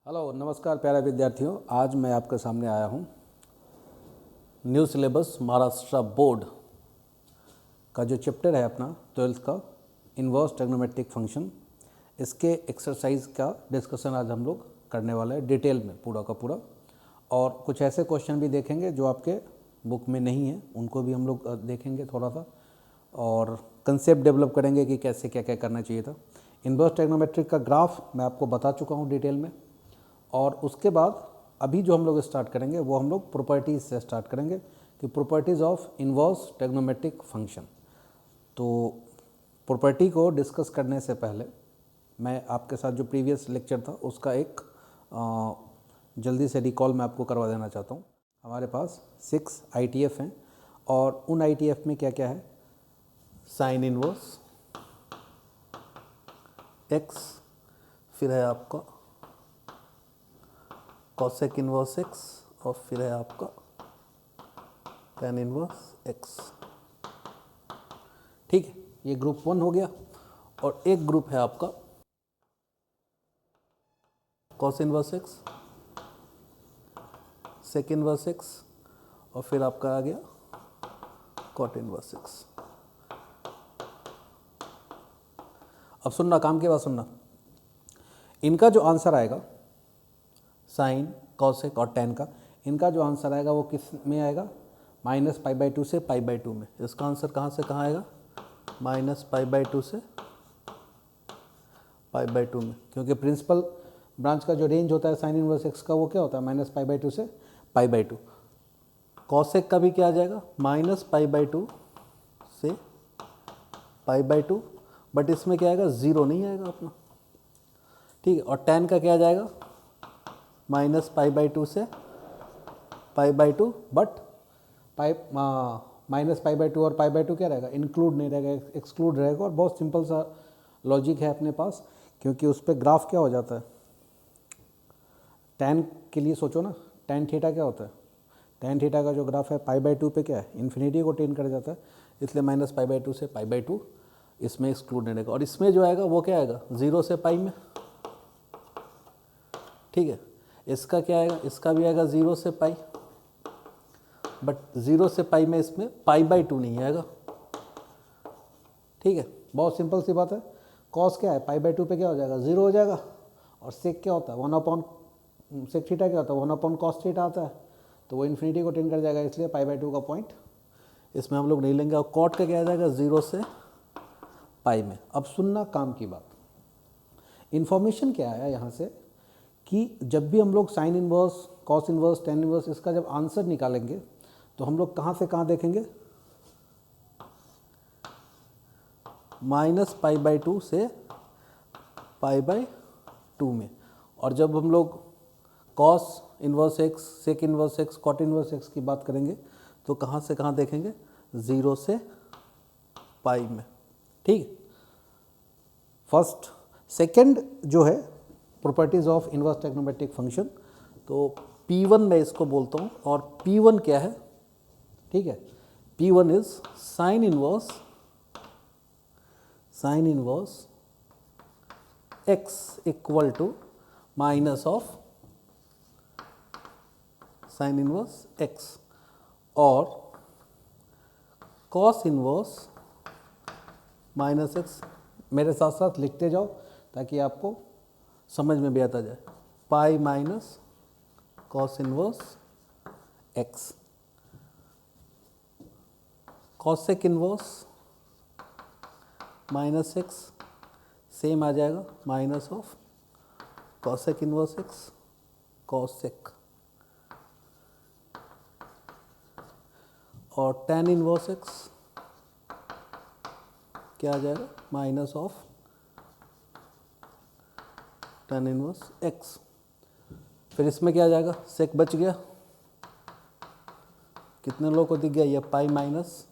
Hello नमस्कार प्यारे विद्यार्थियों। आज मैं आपके सामने आया हूँ न्यू सिलेबस महाराष्ट्र बोर्ड का जो चैप्टर है अपना 12th का इन्वर्स ट्रिग्नोमेट्रिक फंक्शन, इसके एक्सरसाइज का डिस्कशन आज हम लोग करने वाले हैं डिटेल में पूरा का पूरा। और कुछ ऐसे क्वेश्चन भी देखेंगे जो आपके बुक में नहीं है, उनको भी हम लोग देखेंगे थोड़ा सा, और कंसेप्ट डेवलप करेंगे कि कैसे क्या क्या करना चाहिए था। इन्वर्स ट्रिग्नोमेट्रिक का ग्राफ मैं आपको बता चुका हूँ डिटेल में, और उसके बाद अभी जो हम लोग स्टार्ट करेंगे वो हम लोग प्रॉपर्टीज़ से स्टार्ट करेंगे कि properties of inverse trigonometric function. तो प्रॉपर्टी को डिस्कस करने से पहले मैं आपके साथ जो प्रीवियस लेक्चर था उसका एक जल्दी से रिकॉल मैं आपको करवा देना चाहता हूँ। हमारे पास 6 ITF हैं और उन ITF में क्या क्या है, साइन इन्वर्स एक्स, फिर है आपका कॉसेक इन्वर्स एक्स, और फिर है आपका टैन इन्वर्स एक्स। ठीक है, ये ग्रुप 1 हो गया। और एक ग्रुप है आपका cos inverse x, sec inverse x, और फिर आपका आ गया कॉट इन्वर्स एक्स। अब सुनना, काम के बाद सुनना, इनका जो आंसर आएगा साइन कॉसेक और टैन का, इनका जो आंसर आएगा वो किस में आएगा, -π/2 से π/2 में। इसका आंसर कहाँ से कहाँ आएगा, -π/2 से π/2 में, क्योंकि प्रिंसिपल ब्रांच का जो रेंज होता है साइन इनवर्स एक्स का वो क्या होता है, -π/2 से π/2। कॉसेक का भी क्या आ जाएगा, -π/2 से π/2, बट इसमें क्या आएगा, ज़ीरो नहीं आएगा अपना। ठीक है, और टैन का क्या आ जाएगा, -π/2 से π/2, बट -π/2 और π/2 क्या रहेगा, इंक्लूड नहीं रहेगा, एक्सक्लूड रहेगा। और बहुत सिंपल सा लॉजिक है अपने पास, क्योंकि उस पर ग्राफ क्या हो जाता है, टैन के लिए सोचो ना, टैन थीटा क्या होता है, टैन थीटा का जो ग्राफ है π/2 पे क्या है, इन्फिनिटी को टेन कर जाता है, इसलिए -π/2 से π/2 इसमें एक्सक्लूड नहीं रहेगा। और इसमें जो आएगा वो क्या आएगा, 0 से π में। ठीक है, इसका क्या आएगा, इसका भी आएगा 0 से π, बट 0 से π में इसमें π/2 नहीं आएगा। ठीक है, बहुत सिंपल सी बात है। कॉस क्या है, π/2 पे क्या हो जाएगा, 0 हो जाएगा। और सेक क्या होता है, 1/, सेक थीटा क्या होता है, 1/, cos थीटा आता है, तो वो इन्फिनिटी को टेन कर जाएगा, इसलिए π/2 का पॉइंट इसमें हम लोग नहीं लेंगे। और कॉट का क्या आ जाएगा, 0 से π में। अब सुनना काम की बात, इन्फॉर्मेशन क्या आया यहाँ से कि जब भी हम लोग sign inverse, cos inverse, tan inverse, इसका जब आंसर निकालेंगे तो हम लोग कहाँ से कहाँ देखेंगे, -π/2 से π/2 में। और जब हम लोग cos inverse x, sec inverse x, cot inverse x की बात करेंगे तो कहाँ से कहाँ देखेंगे, 0 से π में। ठीक, फर्स्ट। सेकंड जो है properties of inverse trigonometric function, तो P1 मैं इसको बोलता हूँ, और P1 क्या है, ठीक है, P1 is sine inverse x equal to minus of sine inverse x, और कॉस इनवर्स -x। मेरे साथ साथ लिखते जाओ ताकि आपको समझ में भी आता जाए, pi minus cos inverse x, cosec inverse -x same आ जाएगा, minus of cosec inverse x, cosec, और टैन इनवर्स x क्या आ जाएगा, minus of tan inverse x। फिर इसमें क्या आ जाएगा, सेक बच गया, कितने लोगों को दिख गया, ये pi minus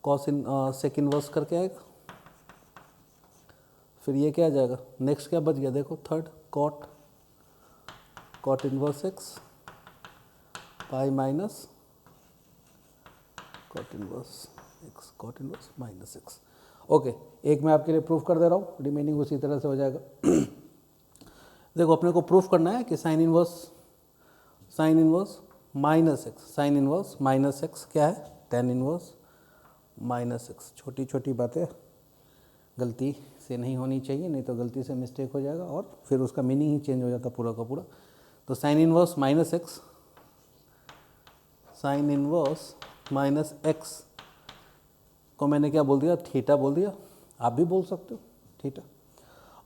cos sec inverse करके आएगा। फिर ये क्या आ जाएगा, नेक्स्ट क्या बच गया, देखो third, cot inverse x, pi minus cot inverse x, cot inverse minus x. Okay, एक मैं आपके लिए प्रूफ कर दे रहा हूँ, रिमेनिंग उसी तरह से हो जाएगा। देखो अपने को प्रूफ करना है कि sign inverse minus x, sign inverse minus x क्या है, टेन इनवर्स माइनस एक्स। छोटी छोटी बातें गलती से नहीं होनी चाहिए, नहीं तो गलती से मिस्टेक हो जाएगा और फिर उसका मीनिंग ही चेंज हो जाता पूरा का पूरा। तो sine inverse minus x, sign inverse minus x को मैंने क्या बोल दिया, थीटा बोल दिया। आप भी बोल सकते हो थीटा।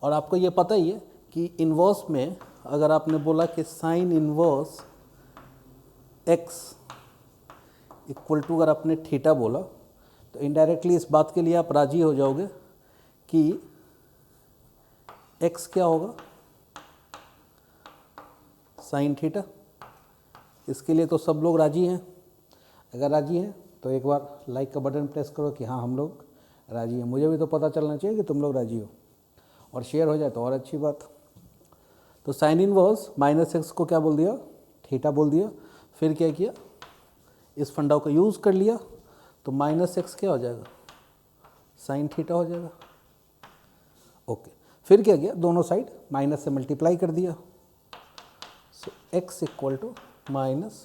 और आपको ये पता ही है कि इन्वर्स में अगर आपने बोला कि sine inverse x equal to, अगर आपने थीटा बोला तो इनडायरेक्टली इस बात के लिए आप राजी हो जाओगे कि एक्स क्या होगा, साइन थीटा। इसके लिए तो सब लोग राजी हैं। अगर राजी हैं तो एक बार लाइक का बटन प्रेस करो कि हाँ हम लोग राजी हैं। मुझे भी तो पता चलना चाहिए कि तुम लोग राजी हो, और शेयर हो जाए तो और अच्छी बात। तो साइन इनवर्स माइनस एक्स को क्या बोल दिया, थीटा बोल दिया। फिर क्या किया, इस फंडा को यूज़ कर लिया, तो माइनस एक्स क्या हो जाएगा, साइन थीटा हो जाएगा। ओके, फिर क्या किया, दोनों साइड माइनस से मल्टीप्लाई कर दिया। So x equal to minus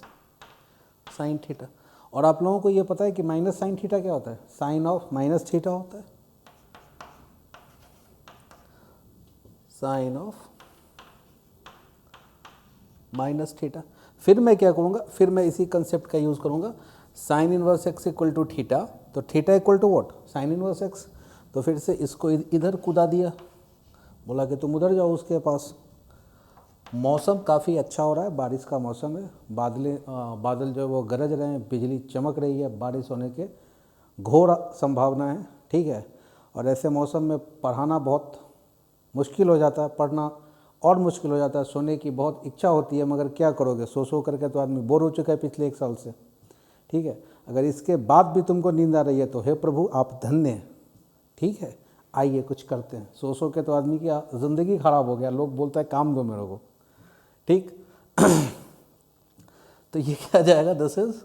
sine theta. और आप लोगों को ये पता है कि माइनस साइन थीटा क्या होता है, साइन ऑफ माइनस थीटा होता है, साइन ऑफ माइनस थीटा। फिर मैं क्या करूँगा, फिर मैं इसी कंसेप्ट का यूज़ करूँगा, sine inverse x equal to theta, तो theta equal to what, sine inverse x. तो फिर से इसको इधर कूदा दिया, बोला कि तुम उधर जाओ उसके पास। मौसम काफ़ी अच्छा हो रहा है, बारिश का मौसम है, बादल जो है वो गरज रहे हैं, बिजली चमक रही है, बारिश होने के घोर संभावना है, ठीक है। और ऐसे मौसम में पढ़ाना बहुत मुश्किल हो जाता है, पढ़ना और मुश्किल हो जाता है, सोने की बहुत इच्छा होती है, मगर क्या करोगे, सो करके तो आदमी बोर हो चुका है पिछले एक साल से, ठीक है। अगर इसके बाद भी तुमको नींद आ रही है तो हे प्रभु आप धन्य हैं, ठीक है। आइए कुछ करते हैं, सो के तो आदमी की ज़िंदगी ख़राब हो गया, लोग बोलता है काम दो मेरे को, ठीक। तो ये क्या जाएगा, this is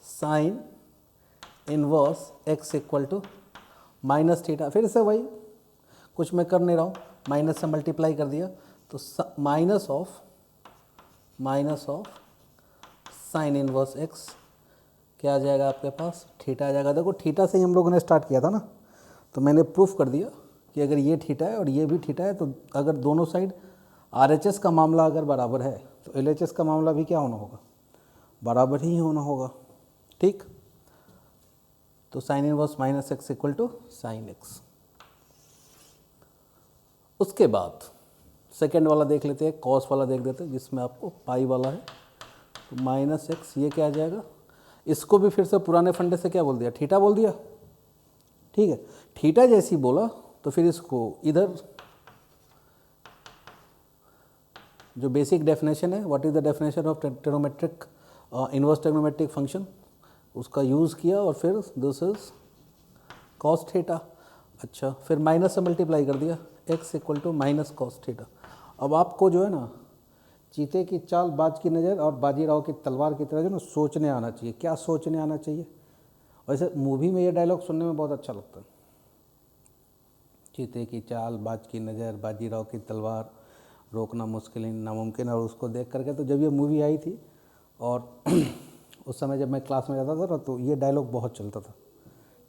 sine inverse x equal to minus theta. फिर से वही, कुछ मैं कर नहीं रहा हूँ, माइनस से मल्टीप्लाई कर दिया, तो minus of sine inverse x क्या आ जाएगा आपके पास, थीटा आ जाएगा। देखो थीटा से ही हम लोगों ने स्टार्ट किया था ना, तो मैंने प्रूफ कर दिया कि अगर ये थीटा है और ये भी थीटा है, तो अगर दोनों साइड RHS का मामला अगर बराबर है तो LHS का मामला भी क्या होना होगा, बराबर ही होना होगा, ठीक। तो sine inverse minus x equal to sine x. उसके बाद सेकेंड वाला देख लेते हैं, कॉस वाला देख लेते हैं, जिसमें आपको पाई वाला है। तो माइनस एक्स ये क्या आ जाएगा, इसको भी फिर से पुराने फंडे से क्या बोल दिया, थीटा बोल दिया, ठीक है। थीटा जैसी बोला तो फिर इसको इधर जो बेसिक डेफिनेशन है, what is the definition of trigonometric inverse trigonometric function, उसका यूज़ किया और फिर दिस इज कॉस थीटा। अच्छा, फिर माइनस से मल्टीप्लाई कर दिया, x equal to minus cos theta. अब आपको जो है ना, चीते की चाल बाज की नज़र और बाजीराव की तलवार की तरह जो ना सोचने आना चाहिए। क्या सोचने आना चाहिए, वैसे मूवी में ये डायलॉग सुनने में बहुत अच्छा लगता है, चीते की चाल बाज की नज़र बाजीराव की तलवार, रोकना मुश्किल ही नामुमकिन। और उसको देख करके तो जब ये मूवी आई थी और उस समय जब मैं क्लास में जाता था ना, तो ये डायलॉग बहुत चलता था,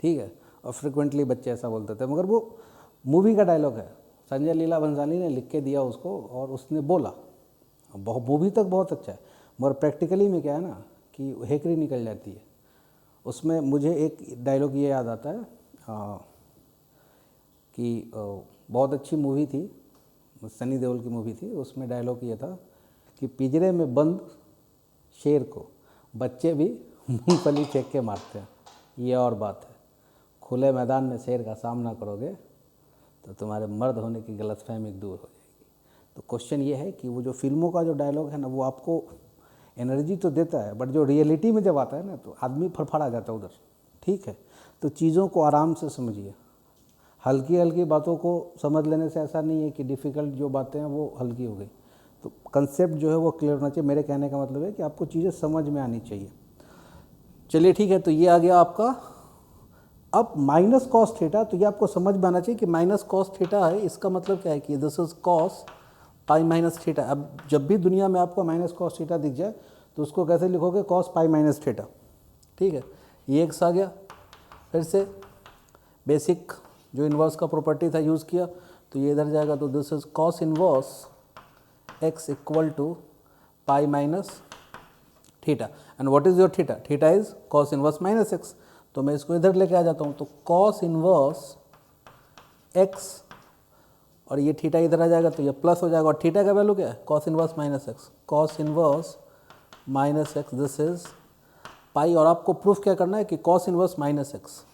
ठीक है। और फ्रिक्वेंटली बच्चे ऐसा बोलते थे, मगर वो मूवी का डायलॉग है, संजय लीला भंसाली ने लिख के दिया उसको और उसने बोला, बहुत मूवी तक बहुत अच्छा है, मगर प्रैक्टिकली में क्या है ना कि हेकड़ी निकल जाती है। उसमें मुझे एक डायलॉग ये याद आता है कि बहुत अच्छी मूवी थी, सनी देओल की मूवी थी, उसमें डायलॉग ये था कि पिंजरे में बंद शेर को बच्चे भी मूंगफली फेंक के मारते हैं, ये और बात है। खुले मैदान में शेर का सामना करोगे तो तुम्हारे मर्द होने की गलतफहमी दूर हो जाएगी। तो क्वेश्चन ये है कि वो जो फिल्मों का जो डायलॉग है ना, वो आपको एनर्जी तो देता है, बट जो रियलिटी में जब आता है ना तो आदमी फड़फड़ा जाता है उधर, ठीक है। तो चीज़ों को आराम से समझिए, हल्की हल्की बातों को समझ लेने से ऐसा नहीं है कि डिफ़िकल्ट जो बातें हैं वो हल्की हो गई। तो कंसेप्ट जो है वो क्लियर होना चाहिए। मेरे कहने का मतलब है कि आपको चीज़ें समझ में आनी चाहिए। चलिए ठीक है, तो ये आ गया आपका। अब माइनस कॉस थीटा, तो ये आपको समझ में आना चाहिए कि माइनस कॉस थीटा है, इसका मतलब क्या है कि this is cos pi minus theta. अब जब भी दुनिया में आपको माइनस कॉस थीटा दिख जाए तो उसको कैसे लिखोगे, कॉस पाई माइनस थीटा। ठीक है, ये एक्स आ गया। फिर से बेसिक जो इन्वर्स का प्रॉपर्टी था यूज़ किया तो ये इधर जाएगा, तो this is cos inverse x equal to pi minus theta. And what is your theta, theta is cos inverse minus x. तो मैं इसको इधर लेके आ जाता हूँ, तो कॉस इन्वर्स एक्स और ये थीटा इधर आ जाएगा तो ये प्लस हो जाएगा, और थीटा का वैल्यू क्या है, cos inverse minus x. Cos inverse minus x this is pi. और आपको प्रूफ क्या करना है कि कॉस इन्वर्स माइनस एक्स,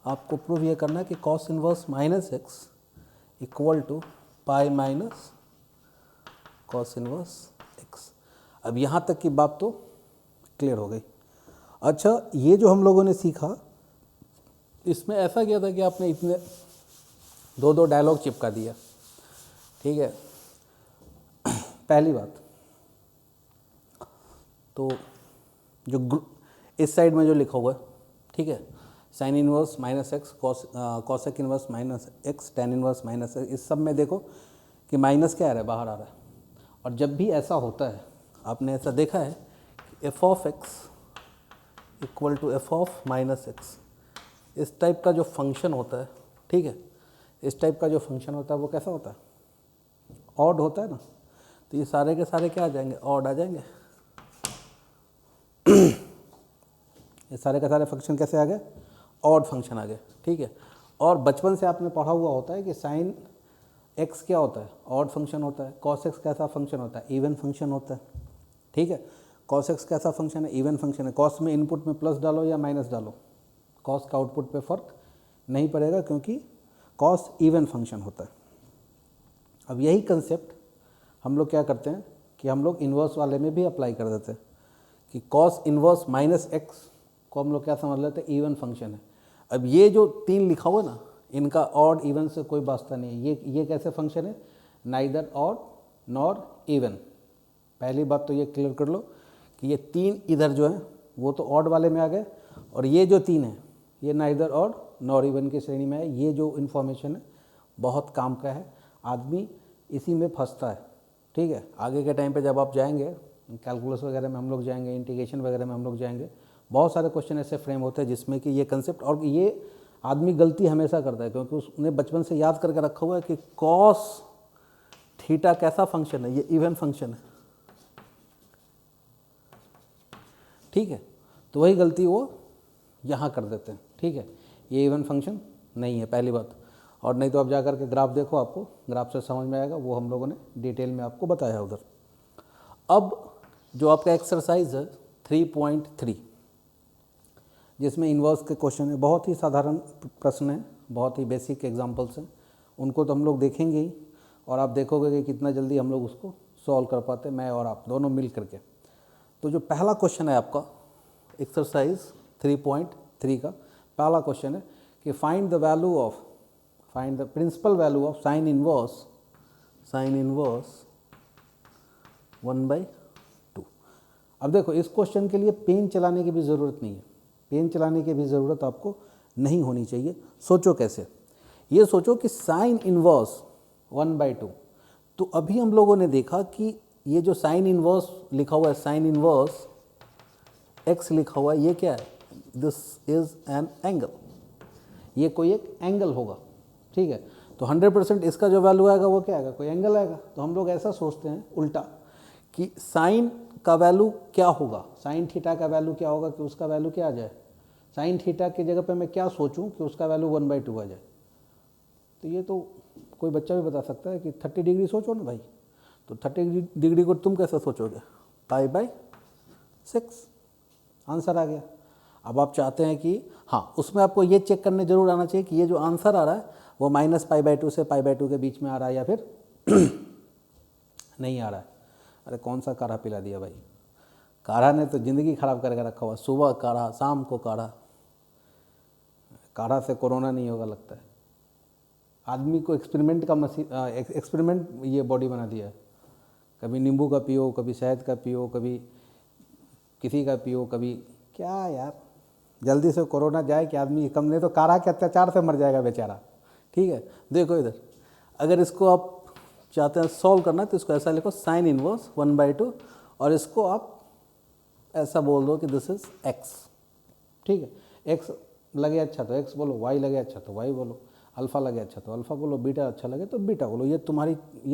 आपको प्रूफ ये करना है कि cos inverse minus x equal to pi minus cos inverse x. अब यहाँ तक की बात तो क्लियर हो गई। अच्छा, ये जो हम लोगों ने सीखा इसमें ऐसा किया था कि आपने इतने दो दो डायलॉग चिपका दिया। ठीक है, पहली बात तो जो इस साइड में जो लिखा हुआ है, ठीक है, sign inverse minus x, cosec inverse minus x, tan inverse minus x, इस सब में देखो कि माइनस क्या आ रहा है, बाहर आ रहा है। और जब भी ऐसा होता है, आपने ऐसा देखा है कि F of x equal to F of minus x, इस टाइप का जो फंक्शन होता है, ठीक है, इस टाइप का जो फंक्शन होता है वो कैसा होता है, ऑड होता है ना। तो ये सारे के सारे क्या आ जाएंगे, ऑड आ जाएंगे। ये सारे के सारे फंक्शन कैसे आ गए, ऑड फंक्शन आ गए। ठीक है, और बचपन से आपने पढ़ा हुआ होता है कि साइन एक्स क्या होता है, ऑड फंक्शन होता है। कॉस एक्स कैसा फंक्शन होता है, इवन फंक्शन होता है। ठीक है, कॉस एक्स कैसा फंक्शन है, इवन फंक्शन है। कॉस में इनपुट में प्लस डालो या माइनस डालो, कॉस का आउटपुट पे फ़र्क नहीं पड़ेगा क्योंकि कॉस इवन फंक्शन होता है। अब यही कंसेप्ट हम लोग क्या करते हैं कि हम लोग इन्वर्स वाले में भी अप्लाई कर देते हैं कि कॉस इन्वर्स माइनस एक्स को हम लोग क्या समझ लेते हैं, इवन फंक्शन है। अब ये जो तीन लिखा हुआ ना, इनका ऑड इवन से कोई वास्ता नहीं है। ये कैसे फंक्शन है, नाइदर ऑड नॉर इवन। पहली बात तो ये क्लियर कर लो कि ये तीन इधर जो है वो तो ऑड वाले में आ गए, और ये जो तीन है ये नाइदर ऑड नॉर इवन की श्रेणी में है। ये जो इन्फॉर्मेशन है बहुत काम का है, आदमी इसी में फंसता है। ठीक है, आगे के टाइम पे जब आप जाएंगे कैलकुलस वगैरह में हम लोग जाएंगे, इंटीग्रेशन वगैरह में हम लोग जाएंगे, बहुत सारे क्वेश्चन ऐसे फ्रेम होते हैं जिसमें कि ये कंसेप्ट, और ये आदमी गलती हमेशा करता है क्योंकि उसने बचपन से याद करके रखा हुआ है कि कॉस थीटा कैसा फंक्शन है, ये इवन फंक्शन है। ठीक है, तो वही गलती वो यहाँ कर देते हैं। ठीक है, ये इवन फंक्शन नहीं है पहली बात, और नहीं तो आप जा कर के ग्राफ देखो, आपको ग्राफ से समझ में आएगा, वो हम लोगों ने डिटेल में आपको बताया उधर। अब जो आपका एक्सरसाइज है 3.3, जिसमें इन्वर्स के क्वेश्चन है, बहुत ही साधारण प्रश्न है, बहुत ही बेसिक एग्जांपल्स हैं, उनको तो हम लोग देखेंगे ही, और आप देखोगे कि कितना जल्दी हम लोग उसको सॉल्व कर पाते, मैं और आप दोनों मिल करके। तो जो पहला क्वेश्चन है आपका एक्सरसाइज 3.3 का पहला क्वेश्चन है कि find the principal value of sine inverse 1/2। अब देखो, इस क्वेश्चन के लिए पेन चलाने की भी ज़रूरत नहीं है, पेन चलाने की भी ज़रूरत आपको नहीं होनी चाहिए। सोचो कैसे, ये सोचो कि साइन इनवर्स 1/2, तो अभी हम लोगों ने देखा कि ये जो साइन इनवर्स लिखा हुआ है, साइन इनवर्स एक्स लिखा हुआ है, ये क्या है, दिस इज़ एन एंगल, ये कोई एक एंगल होगा। ठीक है, तो 100% इसका जो वैल्यू आएगा वो क्या आएगा, कोई एंगल आएगा। तो हम लोग ऐसा सोचते हैं उल्टा कि साइन का वैल्यू क्या होगा, साइन थीटा का वैल्यू क्या होगा कि उसका वैल्यू क्या आ जाए, साइन थीटा की जगह पे मैं क्या सोचूं कि उसका वैल्यू 1/2 आ जाए। तो ये तो कोई बच्चा भी बता सकता है कि 30 डिग्री सोचो ना भाई, तो 30 डिग्री को तुम कैसे सोचोगे, π/6, आंसर आ गया। अब आप चाहते हैं कि हाँ, उसमें आपको ये चेक करने जरूर आना चाहिए कि ये जो आंसर आ रहा है वो -π/2 से π/2 के बीच में आ रहा है या फिर नहीं आ रहा है। अरे कौन सा काढ़ा पिला दिया भाई, काढ़ा ने तो ज़िंदगी ख़राब करके रखा हुआ, सुबह काढ़ा शाम को काढ़ा, काढ़ा से कोरोना नहीं होगा लगता है। आदमी को एक्सपेरिमेंट का एक्सपेरिमेंट ये बॉडी बना दिया है, कभी नींबू का पियो, कभी शहद का पियो, कभी किसी का पियो, कभी क्या यार, जल्दी से कोरोना जाए कि आदमी कम, नहीं तो काढ़ा के अत्याचार से मर जाएगा बेचारा। ठीक है, देखो इधर, अगर इसको आप चाहते हैं सॉल्व करना है तो इसको ऐसा लिखो साइन इनवर्स 1/2 और इसको आप ऐसा बोल दो कि दिस इज एक्स। ठीक है, एक्स लगे अच्छा तो एक्स बोलो, वाई लगे अच्छा तो वाई बोलो, अल्फ़ा लगे अच्छा तो अल्फ़ा बोलो, बीटा अच्छा लगे तो बीटा बोलो। ये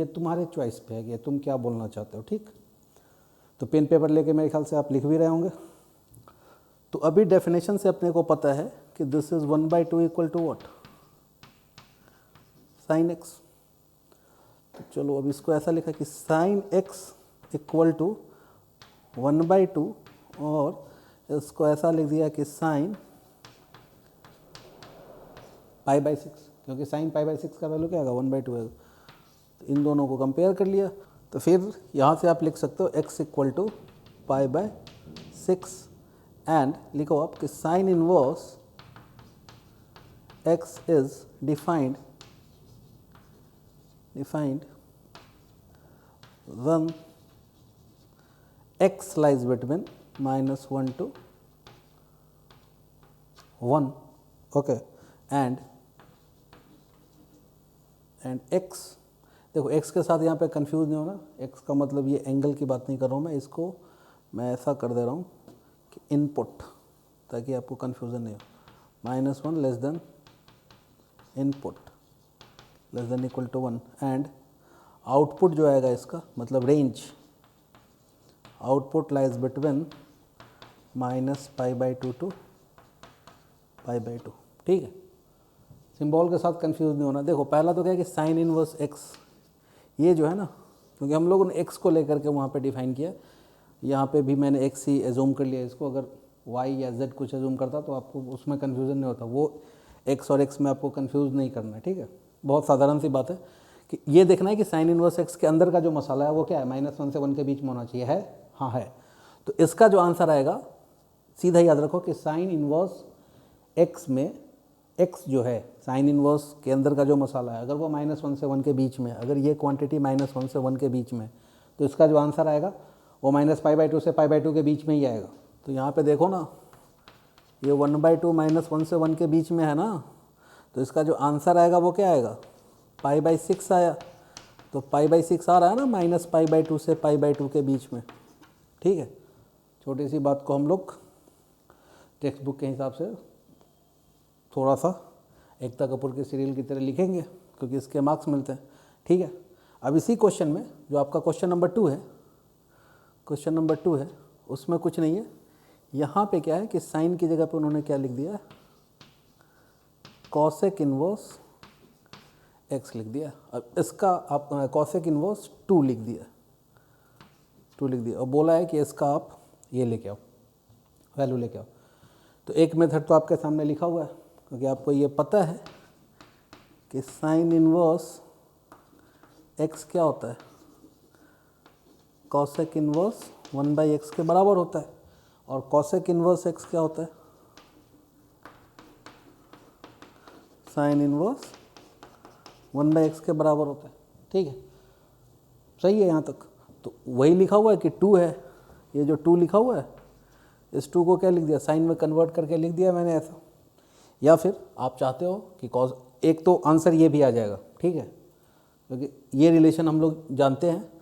तुम्हारे चॉइस पे है कि तुम क्या बोलना चाहते हो। ठीक, तो पेन पेपर लेके मेरे ख्याल से आप लिख भी रहे होंगे। तो अभी डेफिनेशन से अपने को पता है कि this is 1/2 equal to what, sine x. तो चलो अब इसको ऐसा लिखा कि साइन एक्स इक्वल टू 1/2 और इसको ऐसा लिख दिया कि साइन π/6, क्योंकि साइन π/6 का वैल्यू क्या आएगा 1/2 है। तो इन दोनों को कंपेयर कर लिया तो फिर यहाँ से आप लिख सकते हो x इक्वल टू π/6 एंड लिखो आप कि sign inverse x is defined when x lies between -1 to 1, okay, and x, देखो x के साथ यहाँ पे कंफ्यूज नहीं होना। x का मतलब ये एंगल की बात नहीं कर रहा हूँ मैं, इसको मैं ऐसा कर दे रहा हूँ कि इनपुट, ताकि आपको कंफ्यूजन नहीं हो। -1 less than input less than equal to 1 and output जो आएगा इसका मतलब range, output lies between -π/2 to π/2। ठीक है, सिंबल के साथ कंफ्यूज नहीं होना। देखो पहला तो क्या है कि साइन इनवर्स एक्स, ये जो है ना, क्योंकि हम लोगों ने एक्स को लेकर के वहाँ पे डिफाइन किया, यहाँ पे भी मैंने एक्स ही एज्यूम कर लिया इसको। अगर वाई या जेड कुछ एज्यूम करता तो आपको उसमें कन्फ्यूज़न नहीं होता। वो एक्स और एक्स में आपको कन्फ्यूज़ नहीं करना है। ठीक है, बहुत साधारण सी बात है कि ये देखना है कि साइन इनवर्स एक्स के अंदर का जो मसाला है वो क्या है, -1 से 1 के बीच में होना चाहिए। है, हाँ है। तो इसका जो आंसर आएगा सीधा याद रखो कि साइन इनवर्स एक्स में एक्स जो है साइन इनवर्स के अंदर का जो मसाला है, अगर वो -1 से 1 के बीच में, अगर ये क्वांटिटी -1 से 1 के बीच में, तो इसका जो आंसर आएगा वो -π/2 से π/2 के बीच में ही आएगा। तो यहाँ पे देखो ना, ये 1/2 -1 से 1 के बीच में है ना, तो इसका जो आंसर आएगा वो क्या आएगा, π/6 आया। तो π/6 आ रहा है ना -π/2 से π/2 के बीच में। ठीक है, छोटी सी बात को हम लोग टेक्स्ट बुक के हिसाब से थोड़ा सा एकता कपूर के सीरियल की तरह लिखेंगे, क्योंकि इसके मार्क्स मिलते हैं। ठीक है, अब इसी क्वेश्चन में जो आपका क्वेश्चन नंबर 2 है, उसमें कुछ नहीं है। यहाँ पे क्या है कि साइन की जगह पे उन्होंने क्या लिख दिया, कॉसेक इनवर्स एक्स लिख दिया। अब इसका आप कॉसेक इनवर्स 2 लिख दिया और बोला है कि इसका आप ये लेके आओ, वैल्यू लेके आओ। तो एक मेथड तो आपके सामने लिखा हुआ है, क्योंकि आपको ये पता है कि साइन इनवर्स एक्स क्या होता है, कॉसेक इनवर्स 1/x के बराबर होता है। और कॉसेक इनवर्स एक्स क्या होता है, साइन इनवर्स 1/x के बराबर होता है। ठीक है, सही है यहाँ तक। तो वही लिखा हुआ है कि 2 है, ये जो 2 लिखा हुआ है, इस 2 को क्या लिख दिया, साइन में कन्वर्ट करके लिख दिया मैंने ऐसा। या फिर आप चाहते हो कि कॉस, एक तो आंसर ये भी आ जाएगा। ठीक है, क्योंकि ये रिलेशन हम लोग जानते हैं,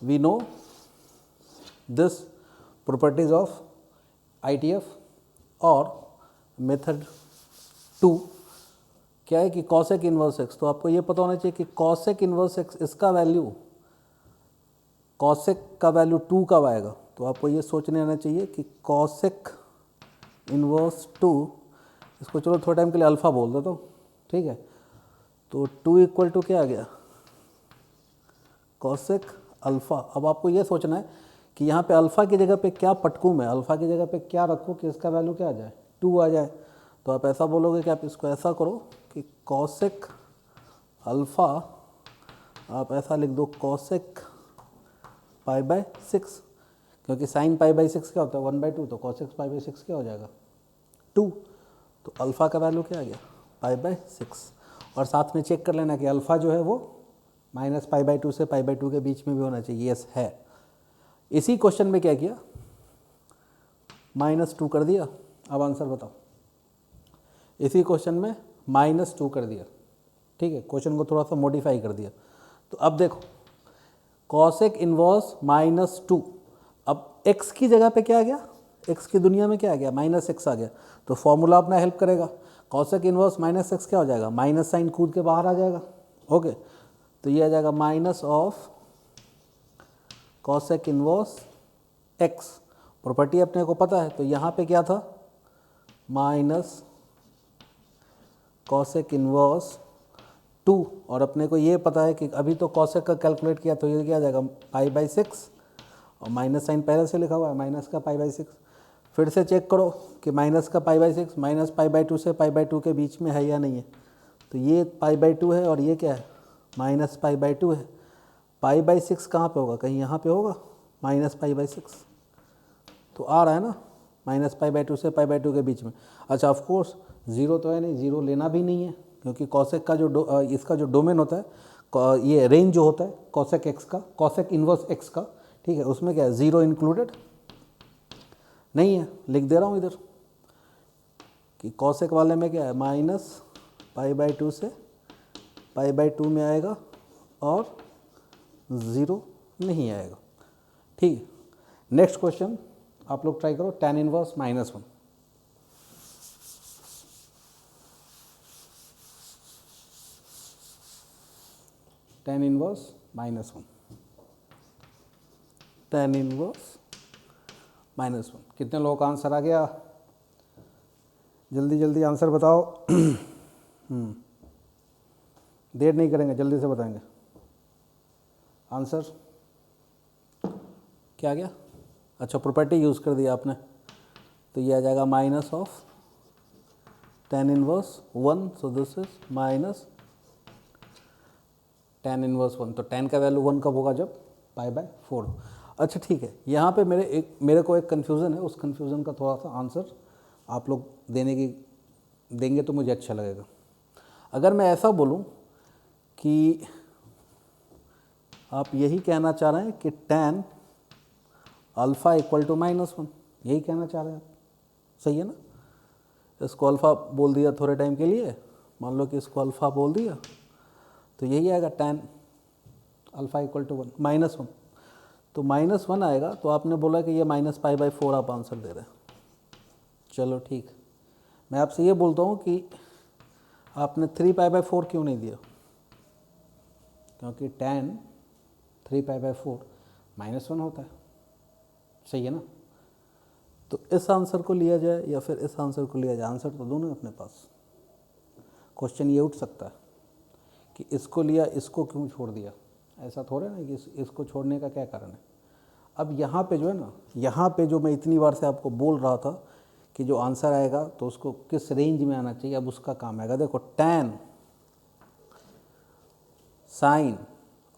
we know this properties of ITF। और मेथड 2 क्या है कि कॉसेक इनवर्स एक्स, तो आपको ये पता होना चाहिए कि कॉसेक इनवर्स एक्स, इसका वैल्यू, कॉसेक का वैल्यू 2 कब आएगा। तो आपको ये सोचने आना चाहिए कि कॉसेक इनवर्स 2, इसको चलो थोड़े टाइम के लिए अल्फ़ा बोल दो। तो ठीक है, तो 2 इक्वल टू क्या आ गया, कॉसेक अल्फ़ा। अब आपको ये सोचना है कि यहाँ पे अल्फ़ा की जगह पे क्या पटकूँ मैं, अल्फ़ा की जगह पे क्या रखूँ कि इसका वैल्यू क्या आ जाए, 2 आ जाए। तो आप ऐसा बोलोगे कि आप इसको ऐसा करो कि कॉसेक अल्फ़ा, आप ऐसा लिख दो कॉसेक π/6, क्योंकि साइन π/6 क्या होता है 1/2, तो कॉसेक π/6 क्या हो जाएगा 2। तो अल्फ़ा का वैल्यू क्या आ गया π/6। और साथ में चेक कर लेना कि अल्फ़ा जो है वो -π/2 से π/2 के बीच में भी होना चाहिए। यस है। इसी क्वेश्चन में क्या किया, -2 कर दिया। अब आंसर बताओ, इसी क्वेश्चन में -2 कर दिया। ठीक है, क्वेश्चन को थोड़ा सा मॉडिफाई कर दिया। तो अब देखो कॉसेक इन्वर्स -2, अब x की जगह पे क्या आ गया, x की दुनिया में क्या आ गया, -x आ गया, तो फॉर्मूला अपना हेल्प करेगा। कॉसेक इन्वर्स -x क्या हो जाएगा, माइनस साइन कूद के बाहर आ जाएगा। ओके, तो ये आ जाएगा minus of cosec inverse x। Property अपने को पता है, तो यहाँ पे क्या था, माइनस कॉसेक इन्वर्स 2, और अपने को ये पता है कि अभी तो कॉसेक का कैलकुलेट किया, तो ये क्या आ जाएगा π/6, और माइनस साइन पहले से लिखा हुआ है माइनस का π/6। फिर से चेक करो कि माइनस का π/6 माइनस π/2 से π/2 के बीच में है या नहीं है, तो ये π/2 है और ये क्या है, माइनस π/2 है। π/6 कहाँ पे होगा, कहीं यहाँ पे होगा, माइनस π/6 तो आ रहा है ना, माइनस π/2 से π/2 के बीच में। अच्छा, ऑफ कोर्स जीरो तो है नहीं, जीरो लेना भी नहीं है, क्योंकि कॉसेक का जो इसका जो डोमेन होता है, ये रेंज जो होता है कॉसेक एक्स का, कॉसेक इन्वर्स एक्स का, ठीक है, उसमें क्या है, ज़ीरो इंक्लूडेड नहीं है। लिख दे रहा हूँ इधर कि कॉसेक वाले में क्या है, माइनस π/2 से π/2 में आएगा और ज़ीरो नहीं आएगा। ठीक है, नेक्स्ट क्वेश्चन आप लोग ट्राई करो, tan inverse -1। tan inverse -1, tan inverse -1। कितने लोगों का आंसर आ गया, जल्दी जल्दी आंसर बताओ। देर नहीं करेंगे, जल्दी से बताएंगे आंसर। क्या आ गया, अच्छा प्रॉपर्टी यूज़ कर दिया आपने, तो ये आ जाएगा minus of tan inverse 1, so this is minus tan inverse 1। तो tan का वैल्यू 1 कब होगा, जब π/4। अच्छा ठीक है, यहाँ पे मेरे को एक कन्फ्यूज़न है, उस कन्फ्यूज़न का थोड़ा सा आंसर आप लोग देंगे तो मुझे अच्छा लगेगा। अगर मैं ऐसा बोलूँ कि आप यही कहना चाह रहे हैं कि tan अल्फ़ा इक्वल टू -1, यही कहना चाह रहे हैं आप, सही है ना। इसको अल्फ़ा बोल दिया थोड़े टाइम के लिए, मान लो कि इसको अल्फ़ा बोल दिया, तो यही आएगा tan अल्फ़ा इक्वल टू 1 -1, तो -1 आएगा। तो आपने बोला कि ये -π/4 आप आंसर दे रहे हैं, चलो ठीक। मैं आपसे ये बोलता हूँ कि आपने 3π/4 क्यों नहीं दिया, क्योंकि tan 3π/4 -1 होता है, सही है ना। तो इस आंसर को लिया जाए या फिर इस आंसर को लिया जाए, आंसर तो दोनों है अपने पास। क्वेश्चन ये उठ सकता है कि इसको लिया, इसको क्यों छोड़ दिया, ऐसा थोड़ा ना कि इसको छोड़ने का क्या कारण है। अब यहाँ पे जो है ना, यहाँ पे जो मैं इतनी बार से आपको बोल रहा था कि जो आंसर आएगा तो उसको किस रेंज में आना चाहिए, अब उसका काम आएगा। देखो tan, साइन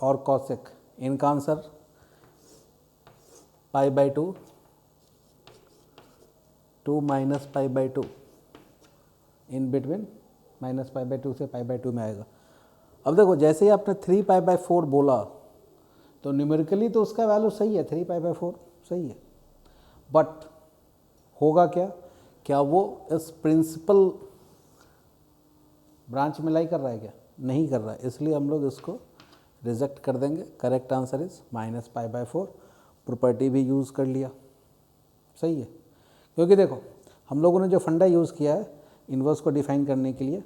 और कॉसेक, इनका आंसर π/2 2 माइनस π/2 इन बिटवीन, -π/2 से π/2 में आएगा। अब देखो जैसे ही आपने 3π/4 बोला तो न्यूमेरिकली तो उसका वैल्यू सही है, 3π/4 सही है, बट होगा क्या वो इस प्रिंसिपल ब्रांच में लाई कर रहा है क्या, नहीं कर रहा है, इसलिए हम लोग इसको रिजेक्ट कर देंगे। Correct answer is -π/4। प्रॉपर्टी भी यूज़ कर लिया, सही है, क्योंकि देखो हम लोगों ने जो फंडा यूज़ किया है इन्वर्स को डिफाइन करने के लिए,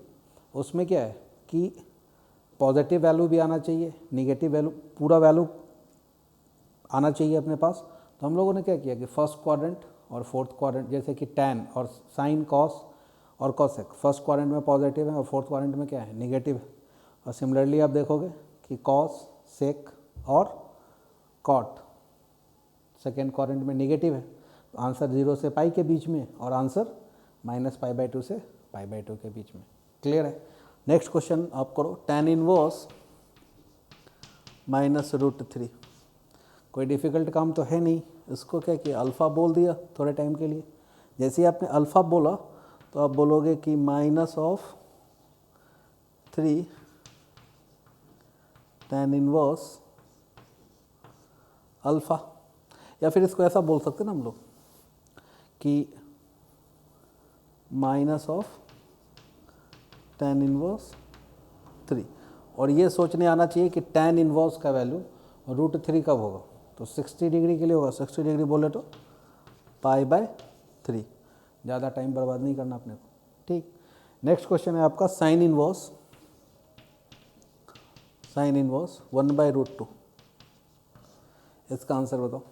उसमें क्या है कि पॉजिटिव वैल्यू भी आना चाहिए, नेगेटिव वैल्यू, पूरा वैल्यू आना चाहिए अपने पास। तो हम लोगों ने क्या किया कि फर्स्ट क्वाड्रेंट और फोर्थ क्वाड्रेंट, जैसे कि tan और साइन, कॉस और कॉसेक, फर्स्ट क्वाड्रेंट में पॉजिटिव है और फोर्थ क्वाड्रेंट में क्या है, नेगेटिव है। और सिमिलरली आप देखोगे कि कॉस, सेक और कॉट सेकेंड क्वाड्रेंट में नेगेटिव है। तो आंसर 0 से पाई के बीच में और आंसर -π/2 से π/2 के बीच में। क्लियर है। नेक्स्ट क्वेश्चन आप करो, tan इनवर्स -√3। कोई डिफ़िकल्ट काम तो है नहीं, इसको क्या किया, अल्फ़ा बोल दिया थोड़े टाइम के लिए। जैसे ही आपने अल्फ़ा बोला तो आप बोलोगे कि -3 tan इनवर्स अल्फ़ा, या फिर इसको ऐसा बोल सकते ना हम लोग कि -tan इनवर्स 3। और ये सोचने आना चाहिए कि tan इनवर्स का वैल्यू √3 कब होगा, तो 60 डिग्री के लिए होगा। 60 डिग्री बोले तो π/3। ज़्यादा टाइम बर्बाद नहीं करना अपने को, ठीक। नेक्स्ट क्वेश्चन है आपका साइन इनवर्स 1/√2। इसका आंसर बताओ।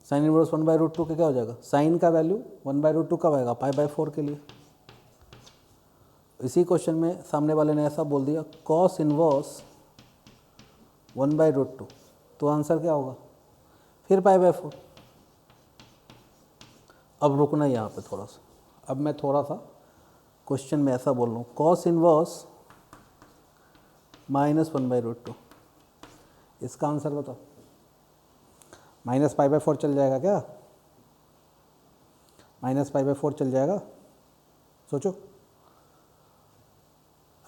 साइन इनवर्स 1/√2 का क्या हो जाएगा, साइन का वैल्यू 1/√2 कब आएगा, π/4 के लिए। इसी क्वेश्चन में सामने वाले ने ऐसा बोल दिया कॉस इनवर्स 1/√2, तो आंसर क्या होगा, फिर π/4। अब रुकना यहाँ पे थोड़ा सा, अब मैं थोड़ा सा क्वेश्चन में ऐसा बोल रहा हूँ कॉस इनवर्स -1/√2, इसका आंसर बताओ। -π/4 चल जाएगा क्या, -π/4 चल जाएगा, सोचो।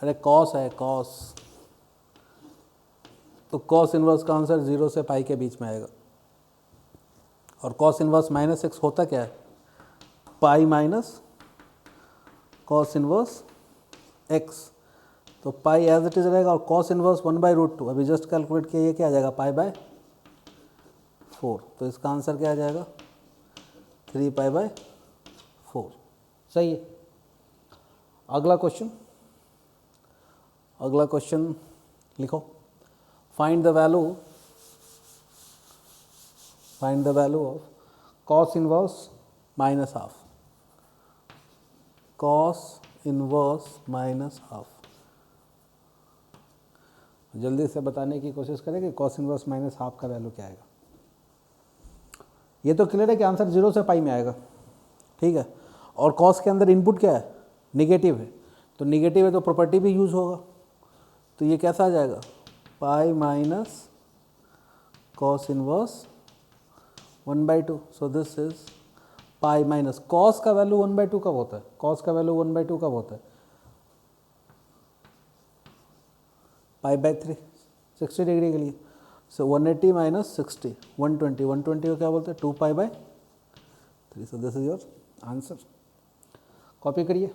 अरे कॉस है कॉस, तो कॉस इनवर्स का आंसर 0 से पाई के बीच में आएगा। और कॉस इनवर्स -x होता क्या है, पाई माइनस कॉस इनवर्स x, तो पाई एज इट इज रहेगा। और कॉस इनवर्स 1/√2 अभी जस्ट कैलकुलेट किया, ये क्या आ जाएगा, π/4। तो इसका आंसर क्या आ जाएगा, 3π/4। सही है। अगला क्वेश्चन लिखो। Find the value of cos inverse -half. Cos inverse -half, जल्दी से बताने की कोशिश करें कि कॉस इनवर्स -हाफ का वैल्यू क्या आएगा। ये तो क्लियर है कि आंसर 0 से पाई में आएगा, ठीक है। और कॉस के अंदर इनपुट क्या है, निगेटिव है, तो निगेटिव है तो प्रॉपर्टी भी यूज होगा। तो ये कैसा आ जाएगा, pi minus cos inverse 1/2। So this is pi minus cos का वैल्यू 1/2 कब होता है, कॉस का वैल्यू 1/2 कब होता है, π/3, 60 डिग्री के लिए। सो 180 माइनस 60, 120, 120 को क्या बोलते हैं, 2π/3। So this is your answer. Copy करिए।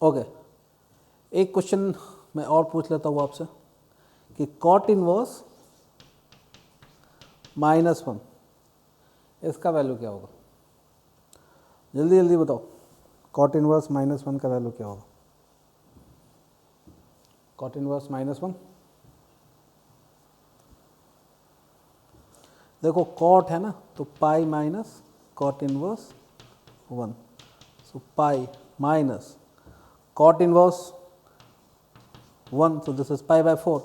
ओके, एक क्वेश्चन मैं और पूछ लेता हूँ आपसे कि कॉट इनवर्स -1, इसका वैल्यू क्या होगा, जल्दी जल्दी बताओ। कॉट इनवर्स -1 का वैल्यू क्या होगा, कॉट इनवर्स -1। देखो कॉट है ना, तो pi minus cot inverse 1, so pi minus cot inverse 1, so this is π/4,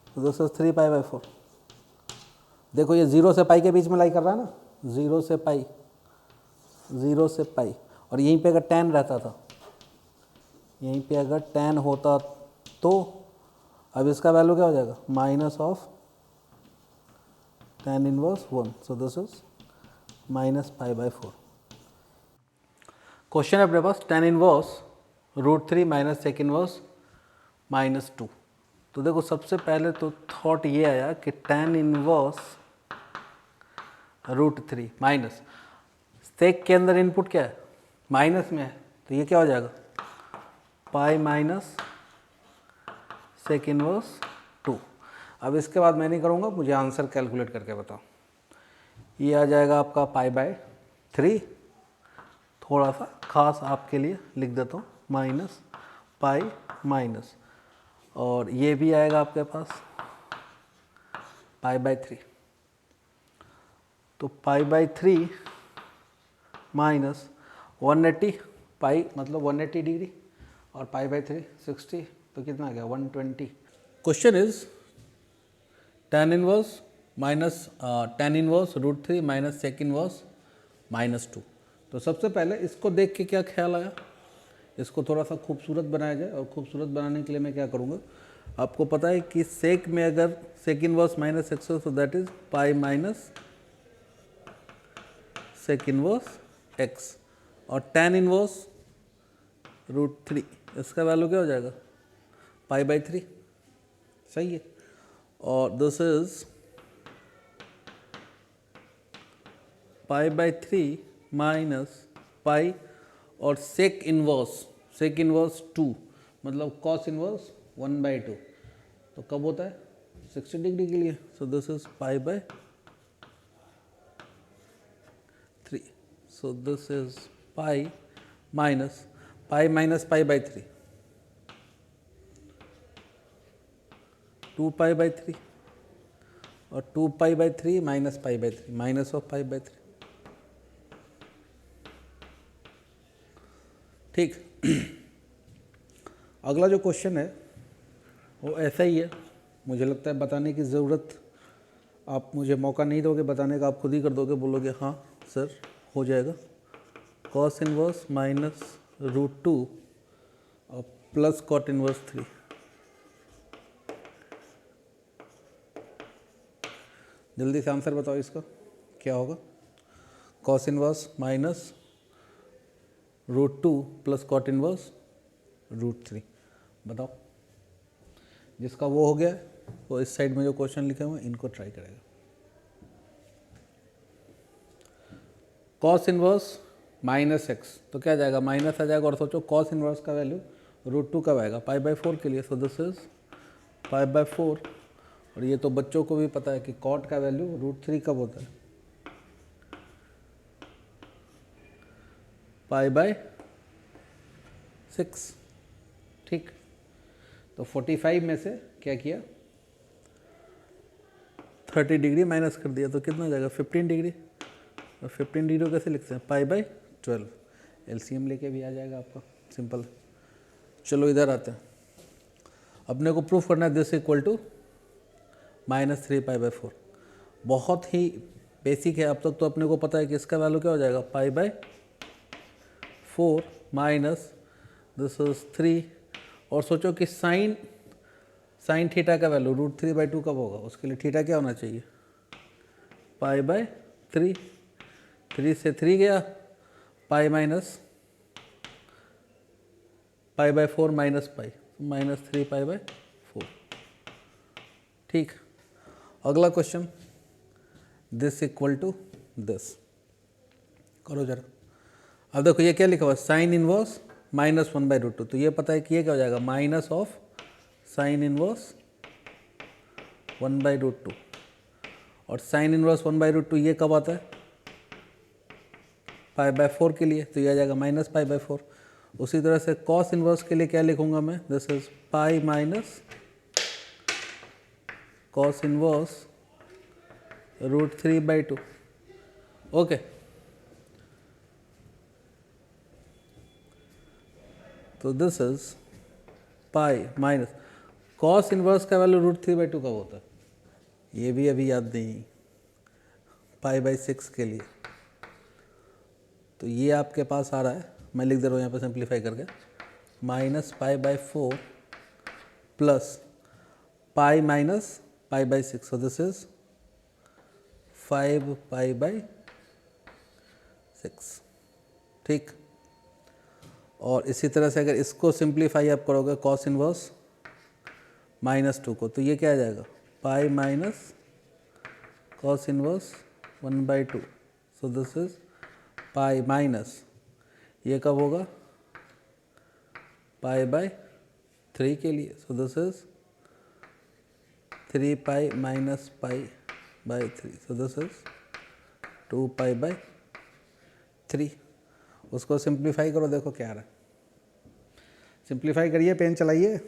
so this is 3π/4। देखो ये 0 से पाई के बीच में लाई कर रहा है ना, 0 से पाई, 0 से पाई। और यहीं पे अगर tan रहता था, यहीं पे अगर tan होता तो अब इसका वैल्यू क्या हो जाएगा, -of tan inverse 1, so this is -π/4। Question है अपने पास tan inverse √3 minus sec inverse -2। तो देखो सबसे पहले तो थॉट ये आया कि tan इनवर्स √3 माइनस सेक के अंदर इनपुट क्या है, माइनस में है, तो ये क्या हो जाएगा, पाई माइनस सेक इनवर्स 2। अब इसके बाद मैं नहीं करूँगा, मुझे आंसर कैलकुलेट करके बताओ। ये आ जाएगा आपका π/3, थोड़ा सा खास आपके लिए लिख देता हूँ, माइनस पाई माइनस, और ये भी आएगा आपके पास π/3। तो π/3 माइनस 180, पाई मतलब 180 डिग्री, और π/3 60, तो कितना आ गया, 120। Question is tan inverse √3 minus sec inverse -2। तो सबसे पहले इसको देख के क्या ख्याल आया, इसको थोड़ा सा खूबसूरत बनाया जाए। और खूबसूरत बनाने के लिए मैं क्या करूँगा, आपको पता है कि सेक में अगर सेक इनवर्स -x हो, so that is pi minus sec inverse x, और tan इनवर्स √3, इसका वैल्यू क्या हो जाएगा, π/3। सही है। और दिस इज π/3 माइनस पाई, और सेक इनवर्स 2 मतलब कॉस इनवर्स 1/2, तो कब होता है 60 डिग्री के लिए. So this is π/3. So this is pi minus π/3, 2π/3 और 2π/3 माइनस π/3 माइनस ऑफ π/3. ठीक. अगला जो क्वेश्चन है वो ऐसा ही है. मुझे लगता है बताने की ज़रूरत, आप मुझे मौका नहीं दोगे बताने का, आप खुद ही कर दोगे, बोलोगे हाँ सर हो जाएगा. कॉस इनवर्स माइनस √2 और प्लस कॉट इनवर्स 3. जल्दी से आंसर बताओ इसका क्या होगा. Cos inverse minus √2 plus cot inverse √3. बताओ. जिसका वो हो गया वो इस साइड में जो क्वेश्चन लिखे हुए हैं इनको ट्राई करेगा. कॉस इनवर्स -x, तो क्या जाएगा माइनस आ जाएगा. और सोचो कॉस इनवर्स का वैल्यू √2 कब आएगा π/4 के लिए. So this is π/4. और ये तो बच्चों को भी पता है कि कॉट का वैल्यू √3 कब होता है π/6. ठीक. तो 45 में से क्या किया 30 डिग्री माइनस कर दिया, तो कितना जाएगा 15 डिग्री. और 15 डिग्री को कैसे लिखते हैं π/12. एलसीएम लेके भी आ जाएगा आपका, सिंपल. चलो इधर आते हैं. अपने को प्रूफ करना है दिस इक्वल टू -3 π/4. बहुत ही बेसिक है. अब तक तो अपने को पता है कि इसका वैल्यू क्या हो जाएगा π/4 माइनस दिस इज 3. और सोचो कि साइन थीटा का वैल्यू √3/2 कब होगा. उसके लिए थीटा क्या होना चाहिए π/3. 3 से 3 गया, पाई माइनस π/4 माइनस पाई -3 π/4. ठीक. अगला question this equal to this. करो जरा. अब देखो ये क्या लिखा हुआ है साइन इनवर्स -1/√2. तो ये पता है कि ये क्या हो जाएगा माइनस ऑफ साइन इनवर्स 1/√2. और साइन इनवर्स 1/√2 ये कब आता है π/4 के लिए, तो ये आ जाएगा -π/4. उसी तरह से कॉस इनवर्स के लिए क्या लिखूंगा मैं, this is pi minus cos inverse √3/2. Okay. तो this is pi minus cos inverse का वैल्यू √3/2 कब होता है, ये भी अभी याद नहीं. π/6 के लिए तो ये आपके पास आ रहा है, मैं लिख दे रहा हूँ यहाँ पर सिंप्लीफाई करके, -π/4 plus pi minus π/6. So this is 5π/6. ठीक. और इसी तरह से अगर इसको सिंप्लीफाई आप करोगे कॉस इनवर्स -2 को, तो ये क्या आ जाएगा pi minus cos inverse 1/2. So this is pi minus ये कब होगा π/3 के लिए. So this is 3π minus π/3. So this is 2π/3. उसको सिंप्लीफाई करो, देखो क्या आ रहा है. सिंप्लीफाई करिए, पेन चलाइए.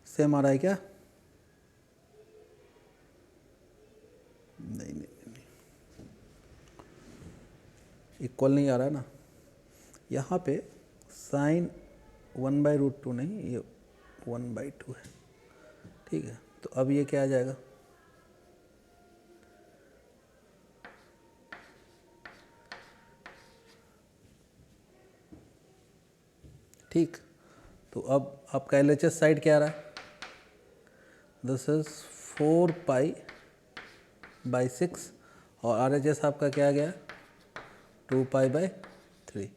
सेम आ रहा है क्या? नहीं, इक्वल नहीं आ रहा है ना. यहाँ पे साइन 1/√2 नहीं, ये 1/2 है. ठीक है. तो अब ये क्या आ जाएगा ठीक. तो अब आपका LHS साइड क्या आ रहा है, दिस इज 4π/6 और RHS आपका क्या आ गया 2π/3.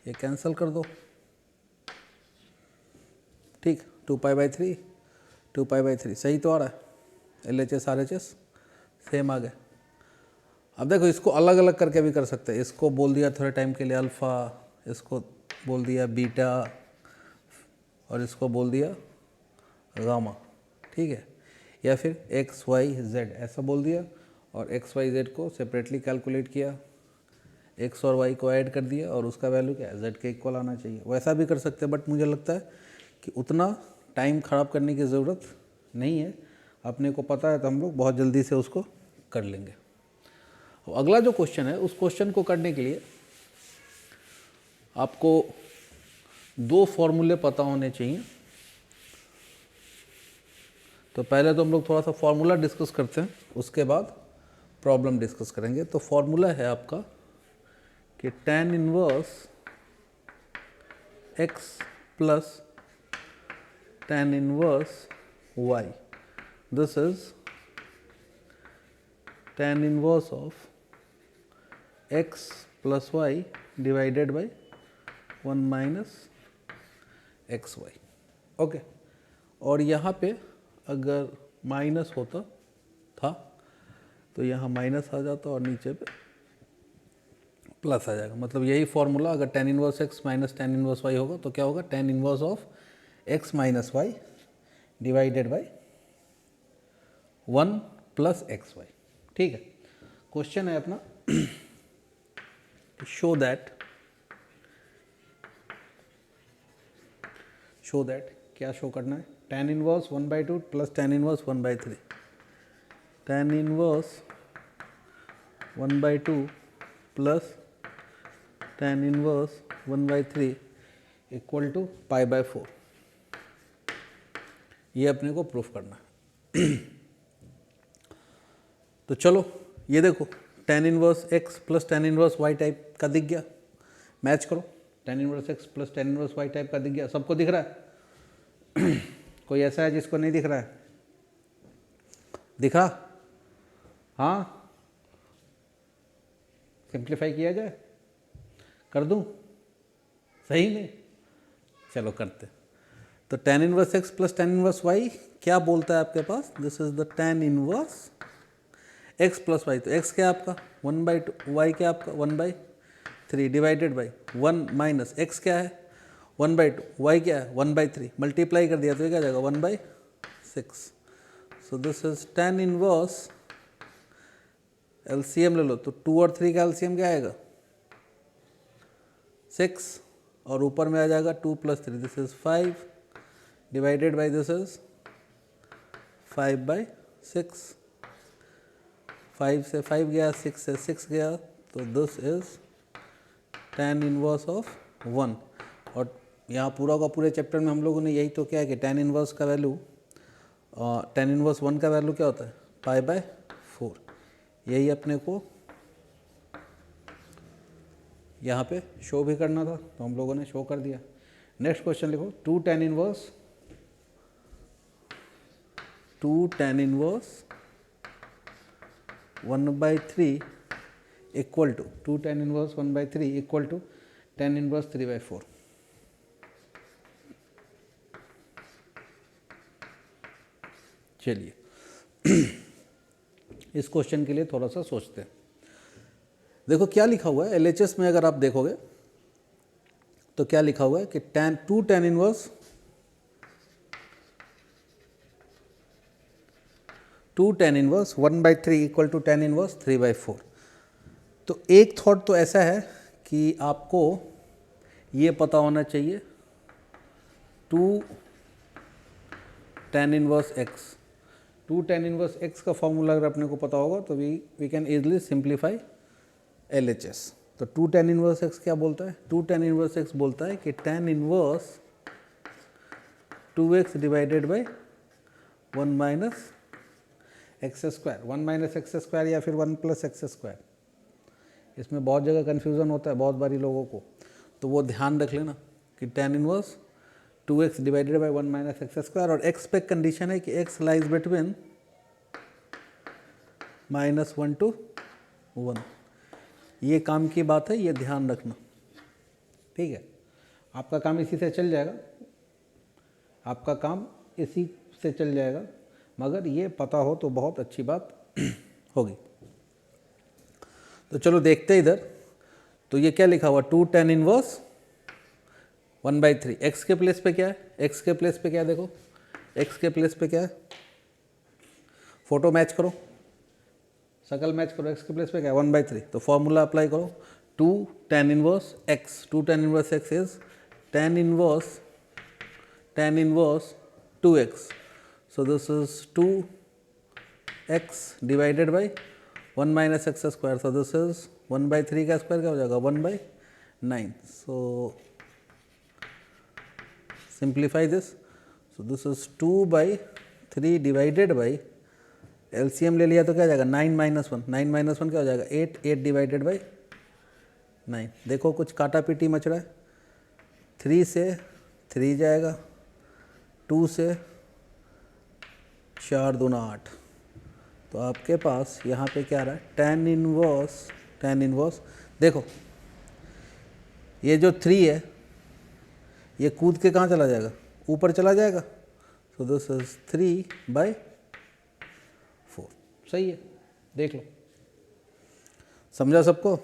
ये कैंसिल कर दो. ठीक. 2π/3 2π/3 सही तो आ रहा है. LHS RHS सेम आ गए. अब देखो इसको अलग अलग करके भी कर सकते हैं। इसको बोल दिया थोड़े टाइम के लिए अल्फ़ा, इसको बोल दिया बीटा, और इसको बोल दिया गामा, ठीक है। या फिर एक्स वाई जेड ऐसा बोल दिया, और एक्स वाई जेड को सेपरेटली कैलकुलेट किया, एक्स और वाई को ऐड कर दिया, और उसका वैल्यू क्या है जेड के इक्वल आना चाहिए। वैसा भी कर सकते हैं, बट मुझे लगता है कि उतना टाइम ख़राब करने की ज़रूरत नहीं है। अपने को पता है तो हम लोग बहुत जल्दी से उसको कर लेंगे। तो अगला जो क्वेश्चन है, उस क्वेश्चन को करने के लिए आपको दो फॉर्मूले पता होने चाहिए। तो पहले तो हम लोग थोड़ा सा फॉर्मूला डिस्कस करते हैं, उसके बाद प्रॉब्लम डिस्कस करेंगे। तो फॉर्मूला है आपका कि tan inverse x plus tan inverse y, this is tan inverse of x plus y divided by 1 minus x y, okay. और यहाँ पे अगर माइनस होता था तो यहाँ माइनस आ जाता और नीचे पे प्लस आ जाएगा। मतलब यही फॉर्मूला, अगर tan inverse x minus tan inverse y होगा तो क्या होगा, tan inverse of x minus y divided by 1 plus x y, ठीक है। क्वेश्चन है अपना शो दैट क्या शो करना है, tan inverse 1/2 plus tan inverse 1/3, tan inverse 1/2 plus tan inverse 1/3 equal to π/4। ये अपने को प्रूफ करना है। तो चलो ये देखो, tan inverse x plus tan inverse y type का दिख गया, मैच करो। tan inverse x plus tan inverse y type का दिख गया, सबको दिख रहा है? कोई ऐसा है जिसको नहीं दिख रहा है? दिखा? हाँ, सिंप्लीफाई किया जाए, कर दूं सही में? चलो करते। तो tan inverse x plus tan inverse y क्या बोलता है आपके पास, this is the tan inverse x plus y। तो x क्या है आपका 1/2, y क्या है आपका 1/3 डिवाइडेड बाई 1 माइनस x क्या है 1/2, y क्या है 1/3, मल्टीप्लाई कर दिया तो ये क्या जाएगा 1/6। सो this is tan inverse, LCM ले लो तो 2 और 3 का एलसीएम क्या आएगा 6, और ऊपर में आ जाएगा 2 plus 3, this is 5 divided by this is 5/6। 5 से 5 गया, 6 से 6 गया, तो this is tan inverse of 1। और यहाँ पूरा का पूरे चैप्टर में हम लोगों ने यही तो क्या है कि tan इनवर्स का वैल्यू, tan इनवर्स 1 का वैल्यू क्या होता है π/4। यही अपने को यहाँ पे शो भी करना था, तो हम लोगों ने शो कर दिया। नेक्स्ट क्वेश्चन लिखो, 2 tan inverse 1/3 equal to 2 tan inverse 1/3 equal to tan inverse 3/4। चलिए इस क्वेश्चन के लिए थोड़ा सा सोचते हैं। देखो क्या लिखा हुआ है एलएचएस में, अगर आप देखोगे तो क्या लिखा हुआ है कि 2 tan inverse 1/3 equal to tan inverse 3/4। तो एक थॉट तो ऐसा है कि आपको ये पता होना चाहिए 2 tan inverse x, 2 tan inverse x का फॉर्मूला अगर अपने को पता होगा तो we can easily simplify LHS। तो 2 tan इनवर्स x क्या बोलता है, 2 tan इनवर्स x बोलता है कि tan inverse 2x divided by 1 minus x square, 1 minus x square या फिर 1 प्लस एक्स स्क्वायर। इसमें बहुत जगह कन्फ्यूज़न होता है बहुत बारी लोगों को, तो वो ध्यान रख लेना कि tan inverse 2x divided by 1 minus x square, और x पे कंडीशन है कि x लाइज बिटवीन -1 to 1। ये काम की बात है, ये ध्यान रखना, ठीक है। आपका काम इसी से चल जाएगा, आपका काम इसी से चल जाएगा, मगर ये पता हो तो बहुत अच्छी बात होगी। तो चलो देखते हैं इधर। तो ये क्या लिखा हुआ, 2 tan इनवर्स 1/3। एक्स के प्लेस पे क्या है, एक्स के प्लेस पे क्या है, देखो एक्स के प्लेस पे क्या है, फोटो मैच करो, शकल मैच करो, एक्स के प्लेस पे क्या है 1/3। तो फॉर्मूला अप्लाई करो, 2 tan inverse x, 2 tan inverse x is tan inverse 2x। So this is 2x divided by 1 minus x square. So this is 1/3 का स्क्वायर क्या हो जाएगा 1/9। So simplify this. So this is 2/3 divided by, LCM ले लिया तो क्या हो जाएगा 9 माइनस 1, 9 माइनस 1 क्या हो जाएगा 8, 8 डिवाइडेड बाई 9। देखो कुछ काटा पीटी मच रहा है, 3 से 3 जाएगा, 2 से 4 दूना 8। तो आपके पास यहाँ पे क्या आ रहा है tan इनवर्स देखो ये जो 3 है ये कूद के कहाँ चला जाएगा, ऊपर चला जाएगा। सो दिस इज 3/4। सही है, देख लो। समझा सबको,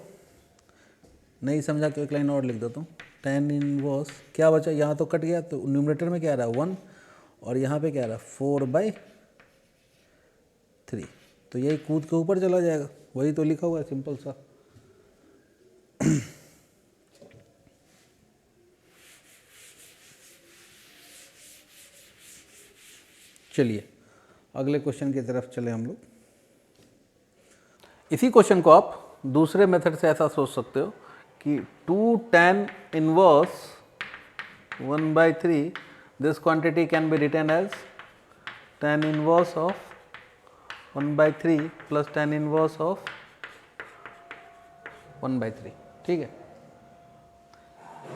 नहीं समझा तो एक लाइन और लिख देता हूँ। tan इनवर्स क्या बचा, यहाँ तो कट गया, तो न्यूमरेटर में क्या आ रहा है 1 और यहाँ पे क्या आ रहा है 4/3। तो यही कूद के ऊपर चला जाएगा, वही तो लिखा हुआ है सिंपल सा। चलिए अगले क्वेश्चन की तरफ चले हम लोग। इसी क्वेश्चन को आप दूसरे मेथड से ऐसा सोच सकते हो कि 2 tan inverse 1/3, this quantity can be written as tan inverse of 1/3 plus tan inverse of 1/3। ठीक है,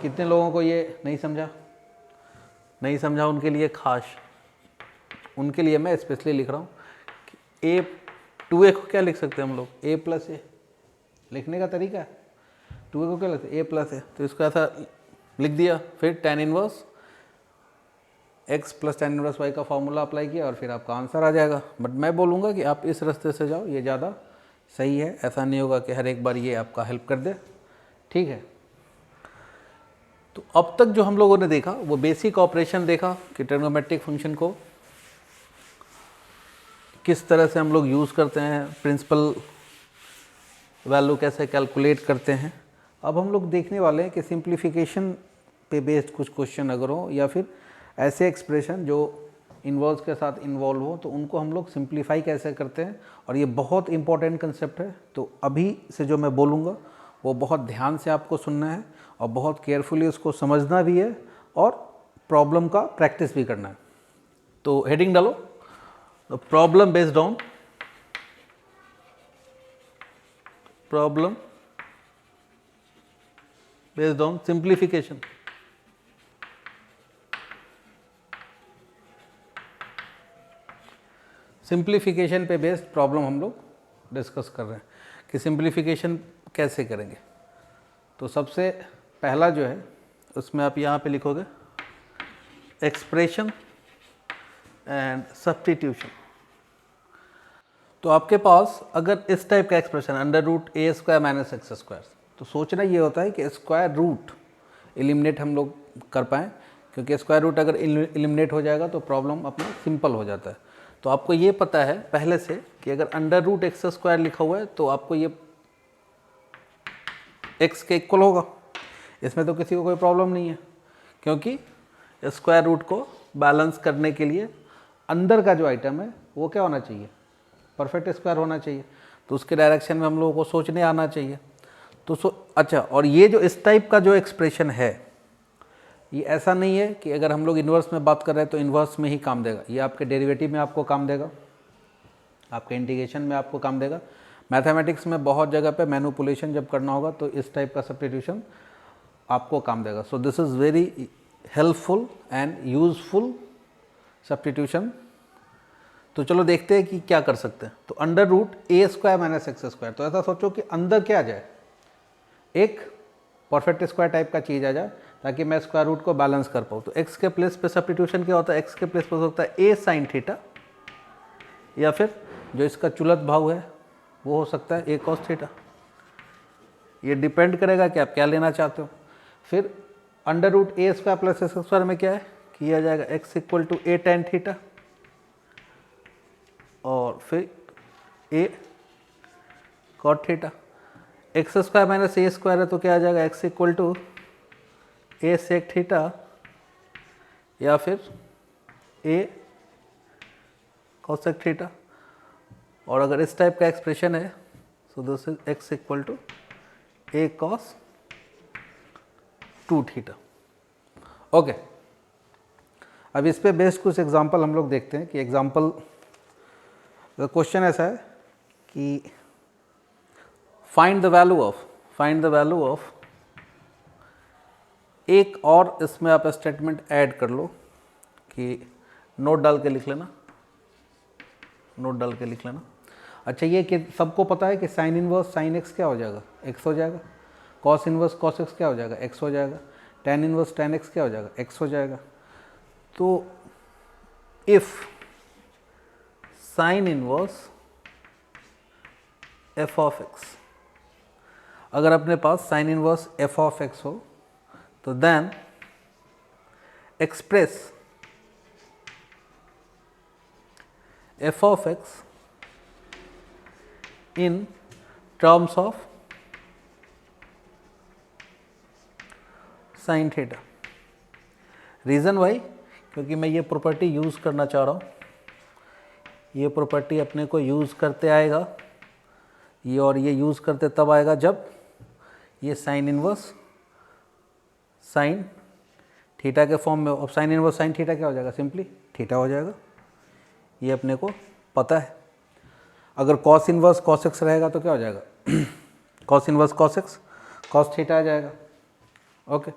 कितने लोगों को ये नहीं समझा उनके लिए खास, उनके लिए मैं स्पेशली लिख रहा हूँ कि a 2a को क्या लिख सकते हैं हम लोग, a प्लस ए। लिखने का तरीका है, 2a को क्या लिखते हैं a प्लस ए। तो इसको ऐसा लिख दिया, फिर tan inverse x plus tan inverse y का फॉर्मूला अप्लाई किया और फिर आपका आंसर आ जाएगा। बट मैं बोलूँगा कि आप इस रास्ते से जाओ, ये ज़्यादा सही है। ऐसा नहीं होगा कि हर एक बार ये आपका हेल्प कर दे। ठीक है, तो अब तक जो हम लोगों ने देखा वो बेसिक ऑपरेशन देखा कि ट्रिग्नोमेट्रिक फंक्शन को किस तरह से हम लोग यूज़ करते हैं, प्रिंसिपल वैल्यू कैसे कैलकुलेट करते हैं। अब हम लोग देखने वाले हैं कि सिंप्लीफिकेशन पे बेस्ड कुछ क्वेश्चन अगर हो या फिर ऐसे एक्सप्रेशन जो इन्वर्स के साथ इन्वॉल्व हो तो उनको हम लोग सिंप्लीफाई कैसे करते हैं। और ये बहुत इंपॉर्टेंट कंसेप्ट है, तो अभी से जो मैं बोलूँगा वो बहुत ध्यान से आपको सुनना है और बहुत केयरफुली उसको समझना भी है और प्रॉब्लम का प्रैक्टिस भी करना है। तो हेडिंग डालो, problem based on simplification. Simplification पे बेस्ड प्रॉब्लम हम लोग डिस्कस कर रहे हैं कि सिंप्लीफिकेशन कैसे करेंगे। तो सबसे पहला जो है उसमें आप यहाँ पे लिखोगे एक्सप्रेशन एंड सब्स्टिट्यूशन। तो आपके पास अगर इस टाइप का एक्सप्रेशन √a² माइनस x², तो सोचना ये होता है कि स्क्वायर रूट एलिमिनेट हम लोग कर पाएँ, क्योंकि स्क्वायर रूट अगर एलिमिनेट हो जाएगा तो प्रॉब्लम अपना सिंपल हो जाता है। तो आपको ये पता है पहले से कि अगर √x² लिखा हुआ है तो आपको ये x के इक्वल होगा। इसमें तो किसी को कोई प्रॉब्लम नहीं है, क्योंकि स्क्वायर रूट को बैलेंस करने के लिए अंदर का जो आइटम है वो क्या होना चाहिए, परफेक्ट स्क्वायर होना चाहिए। तो उसके डायरेक्शन में हम लोगों को सोचने आना चाहिए। तो अच्छा, और ये जो इस टाइप का जो एक्सप्रेशन है ये ऐसा नहीं है कि अगर हम लोग इन्वर्स में बात कर रहे हैं तो इन्वर्स में ही काम देगा। ये आपके डेरिवेटिव में आपको काम देगा, आपके इंटीग्रेशन में आपको काम देगा। मैथमेटिक्स में बहुत जगह पे मैनिपुलेशन जब करना होगा तो इस टाइप का सब्स्टिट्यूशन आपको काम देगा। So this is very helpful and useful substitution. तो चलो देखते हैं कि क्या कर सकते हैं। तो √a² माइनस x², तो ऐसा सोचो कि अंदर क्या आ जाए, एक परफेक्ट स्क्वायर टाइप का चीज़ आ जाए ताकि मैं स्क्वायर रूट को बैलेंस कर पाऊँ। तो x के प्लेस पे सब्स्टिट्यूशन क्या होता है, x के प्लेस पे हो सकता है a sin थीटा, या फिर जो इसका चुलत भाव है वो हो सकता है a cos थीटा। ये डिपेंड करेगा कि आप क्या लेना चाहते हो। फिर under root a square plus x square में क्या है, किया जाएगा x equal to a tan theta, और फिर a cot theta. X square minus a square है तो क्या आ जाएगा, x equal to a sec theta, या फिर ए कॉसेक थीटा। और अगर इस टाइप का एक्सप्रेशन है so this is x equal to a cos 2 theta. Okay, अब इस पे बेस्ड कुछ एग्जांपल हम लोग देखते हैं कि एग्जांपल क्वेश्चन ऐसा है कि फाइंड द वैल्यू ऑफ एक और इसमें आप स्टेटमेंट ऐड कर लो कि नोट डाल के लिख लेना। अच्छा, ये कि सबको पता है कि साइन इनवर्स साइन एक्स क्या हो जाएगा, एक्स हो जाएगा। कॉस इनवर्स कॉस एक्स क्या हो जाएगा, एक्स हो जाएगा। टेन इनवर्स टेन एक्स क्या हो जाएगा, एक्स हो जाएगा। तो if sine inverse f of x, अगर अपने पास sine inverse f of x हो तो then express f of x in terms of sine theta. Reason why, क्योंकि मैं ये प्रॉपर्टी यूज़ करना चाह रहा हूँ। ये प्रॉपर्टी अपने को यूज़ करते आएगा ये, और ये यूज़ करते तब आएगा जब ये साइन इनवर्स साइन थीटा के फॉर्म में। अब साइन इनवर्स साइन थीटा क्या हो जाएगा, सिंपली थीटा हो जाएगा, ये अपने को पता है। अगर कॉस इनवर्स कॉस एक्स रहेगा तो क्या हो जाएगा cos inverse cos x cos theta आ जाएगा। ओके,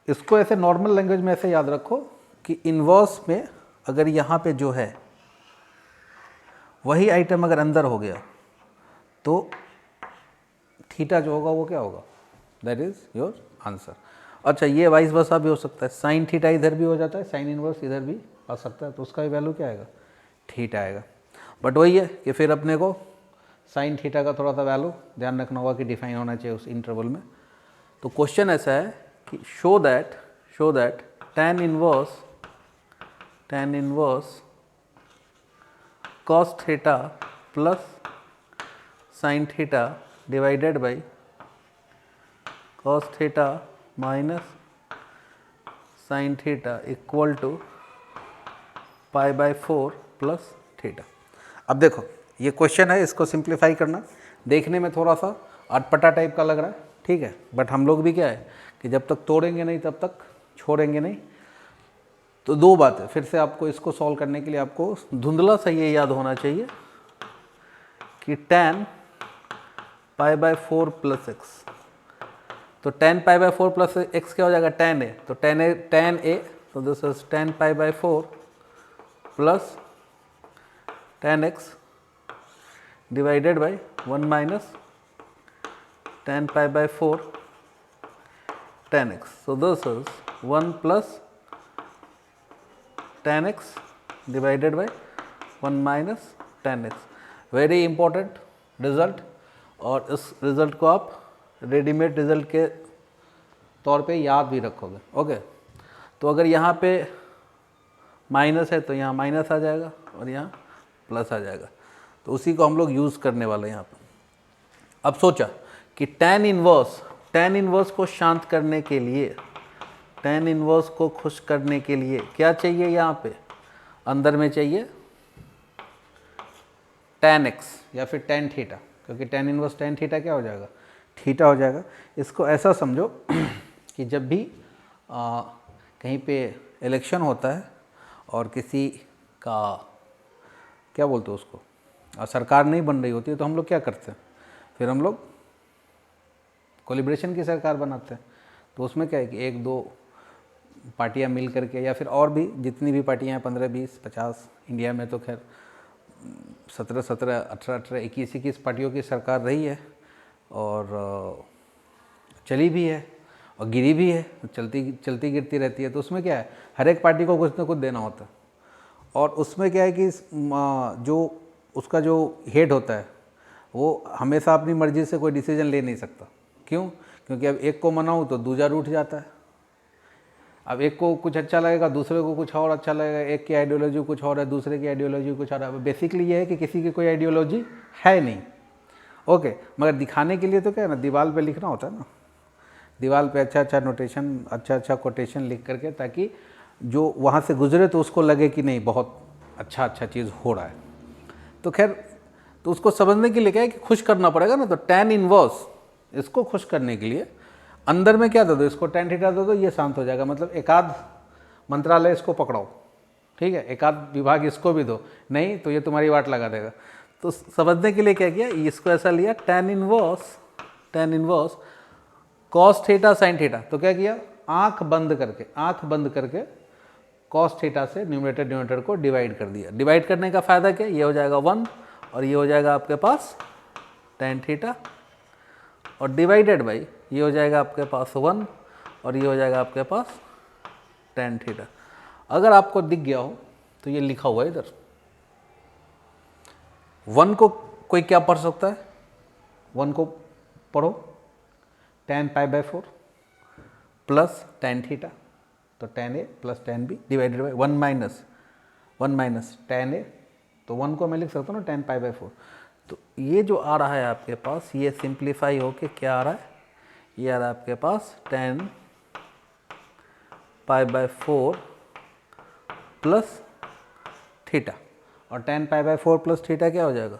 इसको ऐसे नॉर्मल लैंग्वेज में ऐसे याद रखो कि इनवर्स में अगर यहाँ पे जो है वही आइटम अगर अंदर हो गया तो थीटा जो होगा वो क्या होगा, दैट इज योर आंसर। अच्छा, ये वाइस वर्सा भी हो सकता है, साइन थीटा इधर भी हो जाता है, साइन इनवर्स इधर भी आ सकता है, तो उसका भी वैल्यू क्या आएगा, थीटा आएगा। बट वही है कि फिर अपने को साइन थीटा का थोड़ा सा वैल्यू ध्यान रखना होगा कि डिफाइन होना चाहिए उस इंटरवल में। तो क्वेश्चन ऐसा है कि show that tan inverse cos theta plus sin theta divided by cos theta minus sin theta equal to π/4 plus theta. अब देखो ये क्वेश्चन है, इसको सिंप्लीफाई करना देखने में थोड़ा सा अटपटा टाइप का लग रहा है, ठीक है, बट हम लोग भी क्या है कि जब तक तोड़ेंगे नहीं तब तक छोड़ेंगे नहीं। तो दो बातें फिर से आपको इसको सॉल्व करने के लिए आपको धुंधला सा ये याद होना चाहिए कि tan π/4 प्लस एक्स, तो tan π/4 प्लस एक्स क्या हो जाएगा, tan a, तो tan a, तो this is tan π/4 plus tan x divided by 1 minus tan π/4 tan x, so this is 1 plus tan x divided by 1 minus tan x। Very important result, और इस result को आप readymade result के तौर पे याद भी रखोगे। ओके, तो अगर यहाँ पे माइनस है तो यहाँ माइनस आ जाएगा और यहाँ प्लस आ जाएगा, तो उसी को हम लोग यूज़ करने वाले हैं यहाँ पे। अब सोचा कि tan इनवर्स को शांत करने के लिए, tan इनवर्स को खुश करने के लिए क्या चाहिए, यहाँ पे अंदर में चाहिए tan x या फिर tan थीटा, क्योंकि tan इनवर्स tan थीटा क्या हो जाएगा, थीटा हो जाएगा। इसको ऐसा समझो कि जब भी कहीं पे इलेक्शन होता है और किसी का क्या बोलते हैं उसको, सरकार नहीं बन रही होती है, तो हम लोग क्या करते हैं, फिर हम लोग कोलिब्रेशन की सरकार बनाते हैं। तो उसमें क्या है कि एक दो पार्टियां मिल करके, या फिर और भी जितनी भी पार्टियां हैं 15, 20, 50, इंडिया में तो खैर 17, 18, 21 पार्टियों की सरकार रही है, और चली भी है और गिरी भी है, चलती गिरती रहती है। तो उसमें क्या है, हर एक पार्टी को कुछ ना कुछ देना होता है, और उसमें क्या है कि जो उसका जो हेड होता है वो हमेशा अपनी मर्जी से कोई डिसीजन ले नहीं सकता। क्यों? क्योंकि अब एक को मनाऊँ तो दूसरा रूठ जाता है। अब एक को कुछ अच्छा लगेगा, दूसरे को कुछ और अच्छा लगेगा, एक की आइडियोलॉजी कुछ और है, दूसरे की आइडियोलॉजी कुछ और है। बेसिकली ये है कि किसी की कोई आइडियोलॉजी है नहीं, ओके। मगर दिखाने के लिए तो क्या है ना, दीवार पे लिखना होता है ना, दीवार पे अच्छा अच्छा नोटेशन, अच्छा अच्छा कोटेशन लिख करके, ताकि जो वहाँ से गुजरे तो उसको लगे कि नहीं बहुत अच्छा अच्छा चीज़ हो रहा है। तो खैर, तो उसको समझने के लिए क्या है कि खुश करना पड़ेगा ना। तो tan इनवर्स, इसको खुश करने के लिए अंदर में क्या दे दो, इसको tan थीटा दे दो, ये शांत हो जाएगा। मतलब एकाध मंत्रालय इसको पकड़ाओ, ठीक है, एकाध विभाग इसको भी दो, नहीं तो ये तुम्हारी वाट लगा देगा। तो समझने के लिए क्या किया, इसको ऐसा लिया tan inverse cos theta sin theta. तो क्या किया, आंख बंद करके cos थीटा से न्यूमरेटर को डिवाइड कर दिया। डिवाइड करने का फायदा क्या, ये हो जाएगा 1 और ये हो जाएगा आपके पास tan थीटा, और डिवाइडेड बाई ये हो जाएगा आपके पास 1 और ये हो जाएगा आपके पास tan थीटा। अगर आपको दिख गया हो तो ये लिखा हुआ है इधर। 1 को कोई क्या पढ़ सकता है, 1 को पढ़ो tan π/4 प्लस tan थीटा, तो tan a plus tan b divided by 1 minus tan a, तो 1 को मैं लिख सकता हूँ ना tan π/4। तो ये जो आ रहा है आपके पास, ये सिंप्लीफाई होके क्या आ रहा है, ये आ रहा है आपके पास tan π/4 प्लस थीटा। और tan π/4 प्लस थीटा क्या हो जाएगा,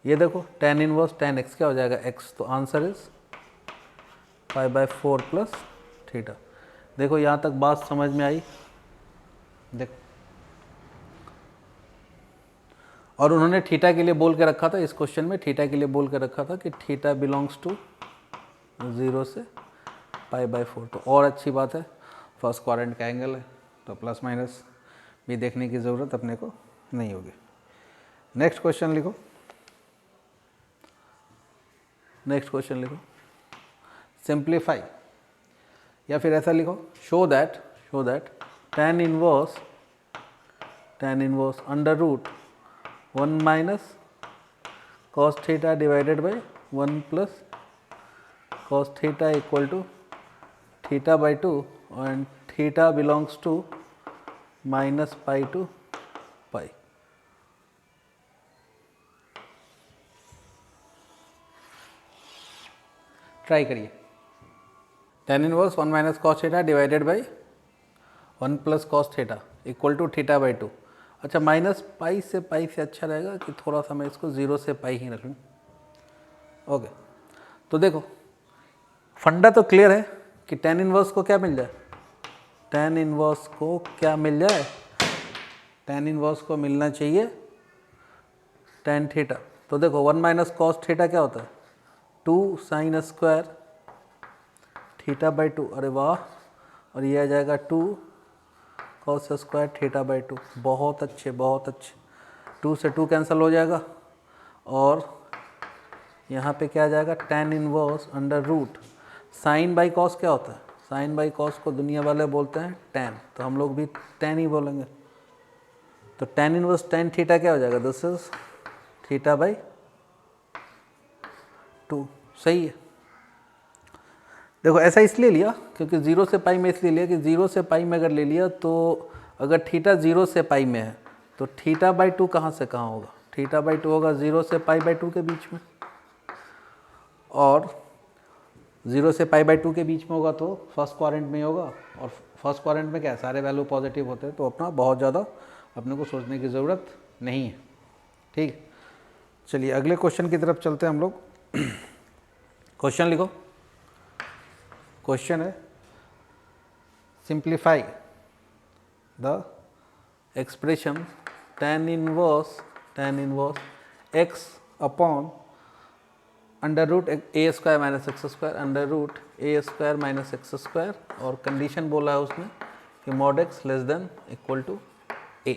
ये देखो tan इनवर्स tan x क्या हो जाएगा x। तो आंसर इज π/4 प्लस थीटा। देखो यहाँ तक बात समझ में आई, देखो। और उन्होंने थीटा के लिए बोल के रखा था, इस क्वेश्चन में थीटा के लिए बोल के रखा था कि थीटा बिलोंग्स टू 0 से π/4। तो और अच्छी बात है, फर्स्ट क्वाड्रेंट का एंगल है, तो प्लस माइनस भी देखने की ज़रूरत अपने को नहीं होगी। नेक्स्ट क्वेश्चन लिखो, सिंप्लीफाई, या फिर ऐसा लिखो, show that tan inverse under root 1 minus cos theta divided by 1 plus cos theta equal to θ/2 and theta belongs to -π to π। Try करिए, tan inverse 1 minus cos theta divided by 1 plus cos theta equal to θ/2। अच्छा, -π से π से अच्छा रहेगा कि थोड़ा सा मैं इसको 0 से π ही रख लूँ, ओके। तो देखो फंडा तो क्लियर है कि tan इनवर्स को क्या मिल जाए, tan इनवर्स को क्या मिल जाए, tan इनवर्स को मिलना चाहिए tan थीटा। तो देखो 1 माइनस cos थीटा क्या होता है, 2 sin स्क्वायर θ/2, अरे वाह, और ये आ जाएगा 2 cos स्क्वायर θ/2। बहुत अच्छे, 2 से 2 कैंसिल हो जाएगा, और यहाँ पे क्या आ जाएगा tan inverse under root sine by cos. क्या होता है, साइन बाई कॉस को दुनिया वाले बोलते हैं tan, तो हम लोग भी tan ही बोलेंगे। तो tan इनवर्स tan थीटा क्या हो जाएगा, दिस इज θ/2। सही है। देखो ऐसा इसलिए लिया क्योंकि 0 से पाई में इसलिए लिया कि 0 से पाई में अगर ले लिया तो अगर थीटा 0 से पाई में है तो θ/2 कहाँ से कहाँ होगा, θ/2 होगा 0 से π/2 के बीच में, और 0 से π/2 के बीच में होगा तो फर्स्ट क्वाड्रेंट में होगा, और फर्स्ट क्वाड्रेंट में क्या है, सारे वैल्यू पॉजिटिव होते हैं, तो अपना बहुत ज़्यादा अपने को सोचने की ज़रूरत नहीं है। ठीक है, चलिए अगले क्वेश्चन की तरफ चलते हैं हम लोग। क्वेश्चन लिखो, क्वेश्चन है simplify the expression tan inverse x upon under root a square minus x square under root a square minus x square, और कंडीशन बोला है उसने कि mod x less than equal to a,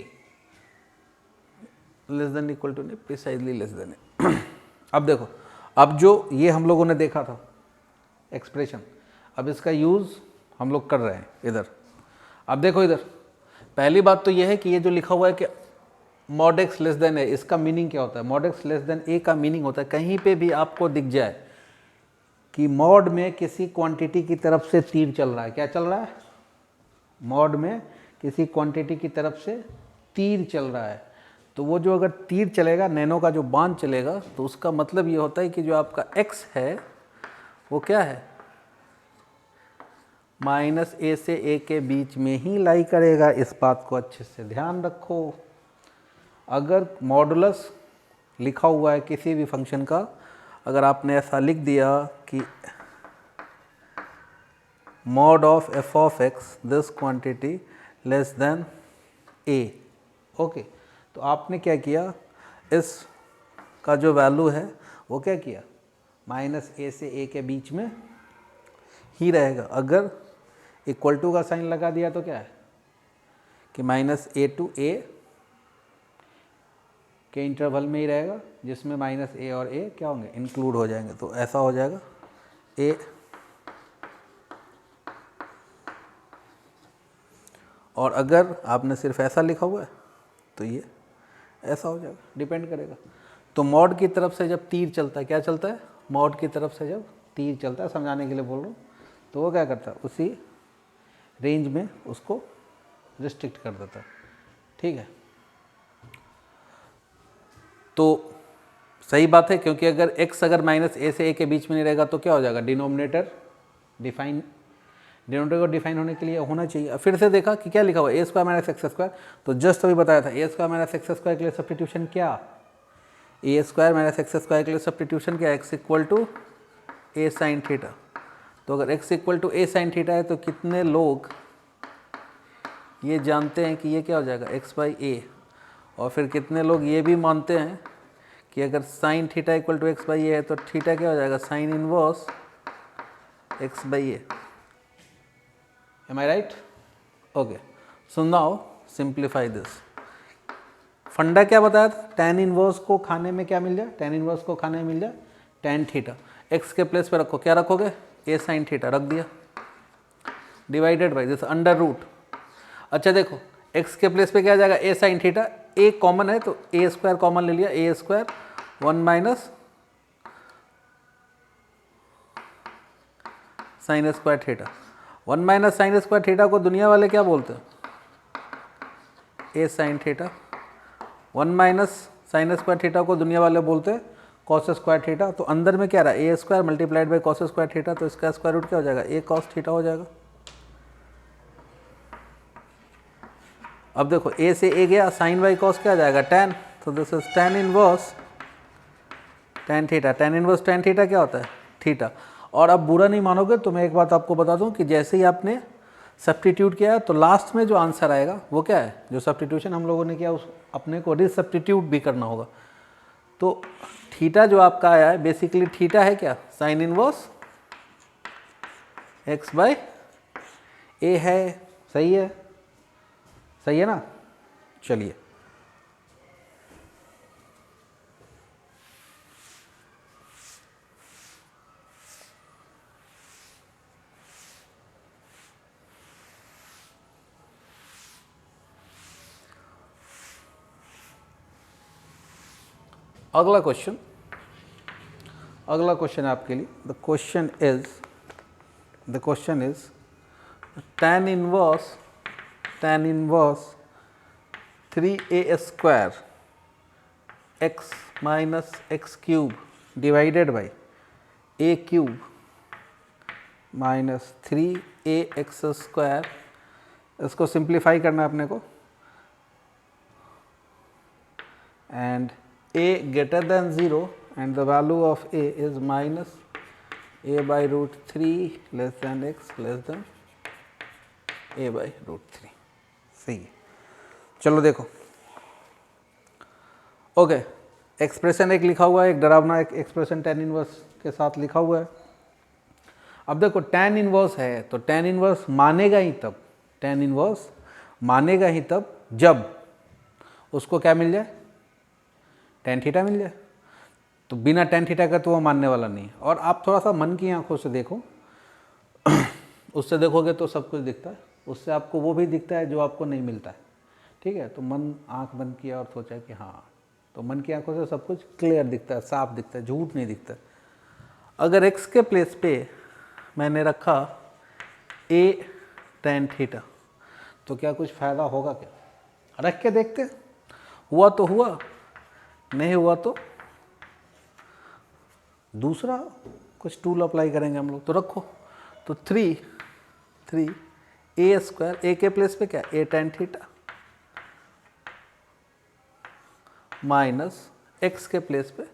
less than equal to नहीं, precisely less than a. अब देखो, अब जो ये हम लोगों ने देखा था एक्सप्रेशन, अब इसका यूज़ हम लोग कर रहे हैं इधर। अब देखो इधर, पहली बात तो ये है कि ये जो लिखा हुआ है कि मॉड एक्स लेस देन ए, इसका मीनिंग क्या होता है? मॉड एक्स लेस देन ए का मीनिंग होता है कहीं पे भी आपको दिख जाए कि मॉड में किसी क्वांटिटी की तरफ से तीर चल रहा है। क्या चल रहा है? मॉड में किसी क्वांटिटी की तरफ से तीर चल रहा है। तो वो जो अगर तीर चलेगा, नैनो का जो बाण चलेगा, तो उसका मतलब ये होता है कि जो आपका x है वो क्या है? -a से a के बीच में ही लाई करेगा। इस बात को अच्छे से ध्यान रखो। अगर मॉडुलस लिखा हुआ है किसी भी फंक्शन का, अगर आपने ऐसा लिख दिया कि mod of f of x this quantity less than a, okay, तो आपने क्या किया, इस का जो वैल्यू है वो क्या किया, -a से a के बीच में ही रहेगा। अगर इक्वल टू का साइन लगा दिया तो क्या है कि -a to a के इंटरवल में ही रहेगा, जिसमें -a और a क्या होंगे, इंक्लूड हो जाएंगे। तो ऐसा हो जाएगा a, और अगर आपने सिर्फ ऐसा लिखा हुआ है तो ये ऐसा हो जाएगा, डिपेंड करेगा। तो मॉड की तरफ से जब तीर चलता है, क्या चलता है, मॉड की तरफ से जब तीर चलता है, समझाने के लिए बोल रहा हूँ, तो वो क्या करता है, उसी रेंज में उसको रिस्ट्रिक्ट कर देता है। ठीक है, तो सही बात है, क्योंकि अगर x अगर -a से a के बीच में नहीं रहेगा तो क्या हो जाएगा, डिनोमिनेटर को डिफाइन होने के लिए होना चाहिए। फिर से देखा कि क्या लिखा हुआ है, a² - x², तो जस्ट अभी बताया था a² - x² के लिए सब्स्टिट्यूशन क्या, a² - x² के लिए सब्स्टिट्यूशन क्या, x = a sin थीटा। तो अगर x = a sin थीटा है तो कितने लोग ये जानते हैं कि ये क्या हो जाएगा, x/a, और फिर कितने लोग ये भी मानते हैं कि अगर sin थीटा = x/a है तो थीटा क्या हो जाएगा, sin inverse x/a। Am I right? Okay. So now simplify this. फंडा क्या बताया था, tan इनवर्स को खाने में क्या मिल जाए, tan इनवर्स को खाने में मिल जाए tan थीटा। x के प्लेस पे रखो, क्या रखोगे, a sin थीटा रख दिया, divided by this under root. अच्छा देखो, x के प्लेस पे क्या आ जाएगा, a sin theta, a common है तो a² कॉमन ले लिया, a² 1 - sin² theta. 1 - sin² theta को दुनिया वाले क्या बोलते हैं, a sin theta. 1 - sin² theta को दुनिया वाले बोलते हैं cos² थीटा। तो अंदर में क्या रहा, a² × cos² थीटा, तो इसका स्क्वायर रूट क्या हो जाएगा, a cos थीटा हो जाएगा। अब देखो a से a गया, sin बाई cos क्या आ जाएगा, tan, तो this is tan inverse tan theta. tan inverse tan theta क्या होता है, थीटा। और अब बुरा नहीं मानोगे तो मैं एक बात आपको बता दूं कि जैसे ही आपने सब्स्टिट्यूट किया तो लास्ट में जो आंसर आएगा वो क्या है, जो सब्स्टिट्यूशन हम लोगों ने किया उस अपने को रिसब्स्टिट्यूट भी करना होगा। तो थीटा जो आपका आया है, बेसिकली थीटा है क्या, साइन इनवर्स x/a है। सही है, सही है ना। चलिए अगला क्वेश्चन है आपके लिए। The question is tan inverse 3a² x - x³ divided by a³ - 3ax²। इसको सिंप्लीफाई करना है अपने को, and a greater than 0 and the value of a is -a/√3 less than x less than a/√3। सही है। चलो देखो, ओके, एक्सप्रेशन एक लिखा हुआ है, एक डरावना एक एक्सप्रेशन tan इनवर्स के साथ लिखा हुआ है। अब देखो tan इनवर्स है तो tan इनवर्स मानेगा ही तब जब उसको क्या मिल जाए, tan थीटा मिल जाए। तो बिना tan थीटा का तो वो मानने वाला नहीं। और आप थोड़ा सा मन की आंखों से देखो उससे देखोगे तो सब कुछ दिखता है, उससे आपको वो भी दिखता है जो आपको नहीं मिलता है। ठीक है। तो मन आंख बंद किया और सोचा कि हाँ, तो मन की आंखों से सब कुछ क्लियर दिखता है, साफ दिखता है, झूठ नहीं दिखता। अगर x के प्लेस पे मैंने रखा a tan थीटा, तो क्या कुछ फ़ायदा होगा क्या? रख के देखते, हुआ तो हुआ, नहीं हुआ तो दूसरा कुछ टूल अप्लाई करेंगे हम लोग। तो रखो, तो 3 ए स्क्वायर, ए के प्लेस पे क्या, a tan theta minus x के प्लेस पे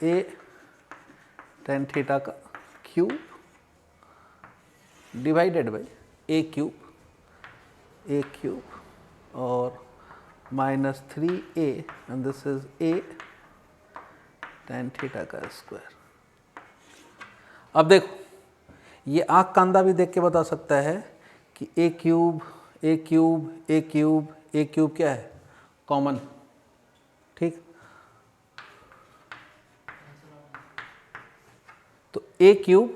ए tan थीटा का cube divided by a cube और minus 3a and this is a tan theta का स्क्वायर। अब देखो, ये आँख का अंधा भी देख के बता सकता है कि ए क्यूब क्या है, कॉमन, ठीक। तो ए क्यूब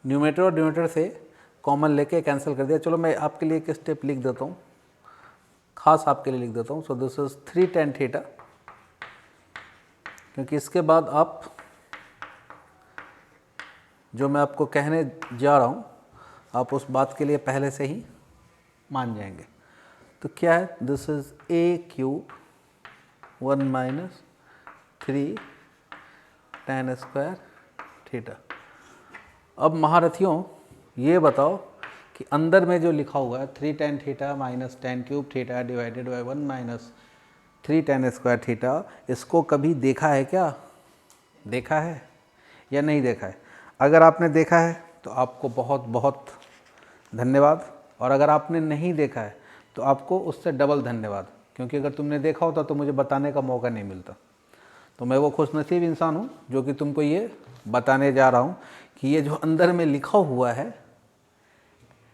न्यूमरेटर और डिनोमिनेटर से कॉमन लेके कैंसिल कर दिया। चलो मैं आपके लिए एक स्टेप लिख देता हूँ, खास आपके लिए लिख देता हूँ। सो दिस इज 3 tan थीटा, क्योंकि इसके बाद आप जो मैं आपको कहने जा रहा हूँ आप उस बात के लिए पहले से ही मान जाएंगे। तो क्या है, this is A cube 1 minus 3 tan square theta. अब महारथियों ये बताओ कि अंदर में जो लिखा हुआ है 3 tan theta minus tan cube theta divided by 1 minus 3 tan square theta, इसको कभी देखा है क्या? देखा है या नहीं देखा है? अगर आपने देखा है तो आपको बहुत बहुत धन्यवाद, और अगर आपने नहीं देखा है तो आपको उससे डबल धन्यवाद, क्योंकि अगर तुमने देखा होता तो मुझे बताने का मौका नहीं मिलता। तो मैं वो खुशनसीब इंसान हूँ जो कि तुमको ये बताने जा रहा हूँ कि ये जो अंदर में लिखा हुआ है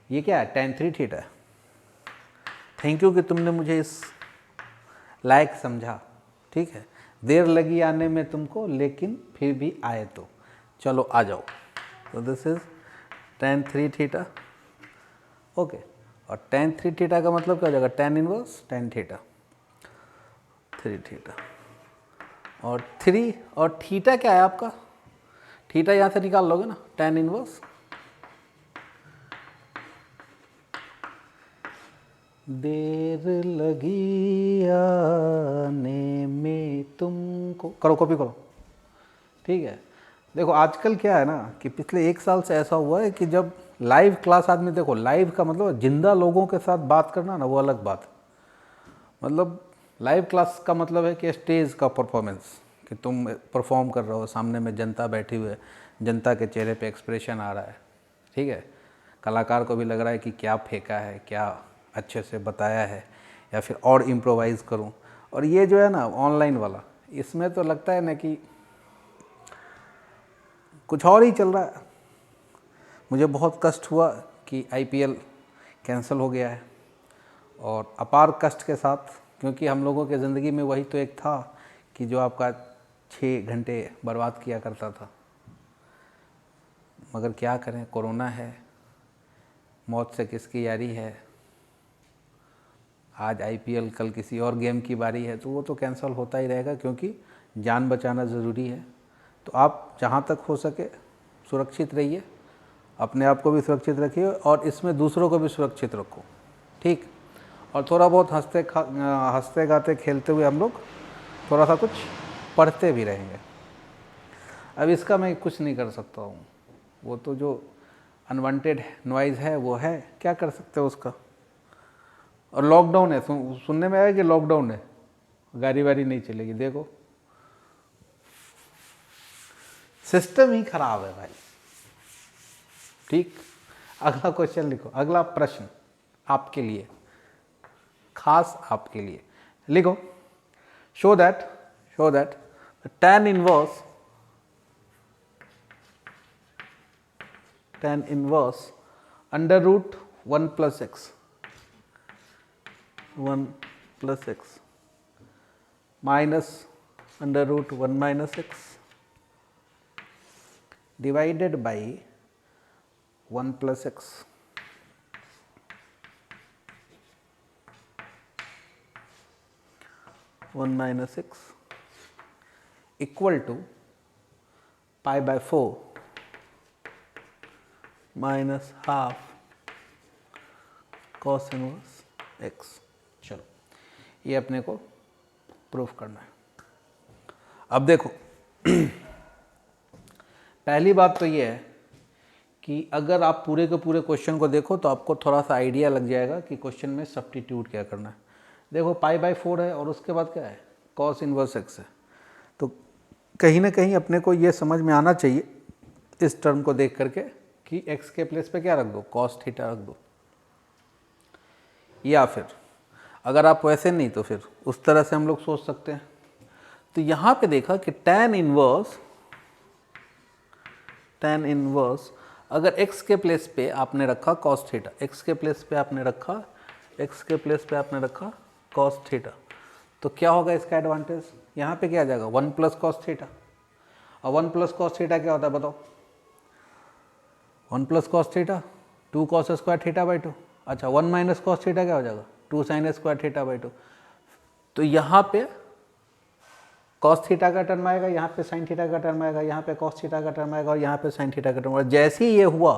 ये क्या है, tan 3 थीटा है। थैंक यू कि तुमने मुझे इस लायक समझा, ठीक है। देर लगी आने में तुमको, लेकिन फिर भी आए तो चलो आ जाओ। तो this is tan 3 theta, okay. और tan 3 थीटा का मतलब क्या हो जाएगा, tan inverse tan theta 3 theta और 3 और थीटा क्या है आपका, थीटा यहाँ से निकाल लोगे ना, tan इनवर्स देर लगी आने में तुमको, करो कॉपी करो, ठीक है। देखो आजकल क्या है ना कि पिछले 1 साल से ऐसा हुआ है कि जब लाइव क्लास आदमी, देखो लाइव का मतलब जिंदा लोगों के साथ बात करना ना, वो अलग बात है। मतलब लाइव क्लास का मतलब है कि स्टेज का परफॉर्मेंस, कि तुम परफॉर्म कर रहे हो, सामने में जनता बैठी हुई है, जनता के चेहरे पे एक्सप्रेशन आ रहा है, ठीक है। कलाकार को भी लग रहा है कि क्या फेंका है, क्या अच्छे से बताया है, या फिर और इम्प्रोवाइज़ करूं। और ये जो है ना ऑनलाइन वाला, इसमें तो लगता है ना कि कुछ और ही चल रहा है। मुझे बहुत कष्ट हुआ कि IPL कैंसिल हो गया है, और अपार कष्ट के साथ, क्योंकि हम लोगों के ज़िंदगी में वही तो एक था कि जो आपका 6 घंटे बर्बाद किया करता था। मगर क्या करें, कोरोना है, मौत से किसकी यारी है। आज IPL, कल किसी और गेम की बारी है, तो वो तो कैंसिल होता ही रहेगा, क्योंकि जान बचाना ज़रूरी है। तो आप जहाँ तक हो सके सुरक्षित रहिए, अपने आप को भी सुरक्षित रखिए और इसमें दूसरों को भी सुरक्षित रखो, ठीक। और थोड़ा बहुत हंसते गाते खेलते हुए हम लोग थोड़ा सा कुछ पढ़ते भी रहेंगे। अब इसका मैं कुछ नहीं कर सकता हूँ, वो तो जो अनवांटेड नॉइज़ है वो है, क्या कर सकते हो उसका। और लॉकडाउन है, सुनने में आया कि लॉकडाउन है, गाड़ी वाड़ी नहीं चलेगी। देखो सिस्टम ही खराब है भाई, ठीक। अगला क्वेश्चन लिखो, अगला प्रश्न आपके लिए, खास आपके लिए लिखो। Show that tan inverse under root 1 plus x minus under root 1 minus x divided by 1 plus x 1 minus x equal to pi by 4 minus half cos inverse x. चलो ये अपने को प्रूफ करना है। अब देखो पहली बात तो ये है कि अगर आप पूरे के पूरे क्वेश्चन को देखो तो आपको थोड़ा सा आइडिया लग जाएगा कि क्वेश्चन में सब्स्टिट्यूट क्या करना है। देखो पाई बाय 4 है और उसके बाद क्या है, कॉस इनवर्स एक्स है। तो कहीं ना कहीं अपने को ये समझ में आना चाहिए इस टर्म को देख करके कि एक्स के प्लेस पे क्या रख दो, कॉस थीटा रख दो। या फिर अगर आप वैसे नहीं तो फिर उस तरह से हम लोग सोच सकते हैं। तो यहाँ पे देखा कि tan इनवर्स अगर x के प्लेस पे आपने रखा cos थीटा, x के प्लेस पे आपने रखा cos थीटा, तो क्या होगा इसका एडवांटेज, यहाँ पे क्या आ जाएगा 1 प्लस कॉस थीटा। और 1 प्लस कॉस थीटा क्या होता है बताओ, 1 plus cos theta 2 cos square theta by 2। अच्छा 1 माइनस कॉस थीटा क्या हो जाएगा 2 साइन स्क्वायर थीटा बाई 2। तो यहाँ पे कॉस थीटा का टर्म आएगा, यहाँ पे साइन थीटा का टर्म आएगा, यहाँ पे कॉस थीटा का टर्म आएगा और यहाँ पे साइन थीटा का टर्म आएगा। जैसे ही ये हुआ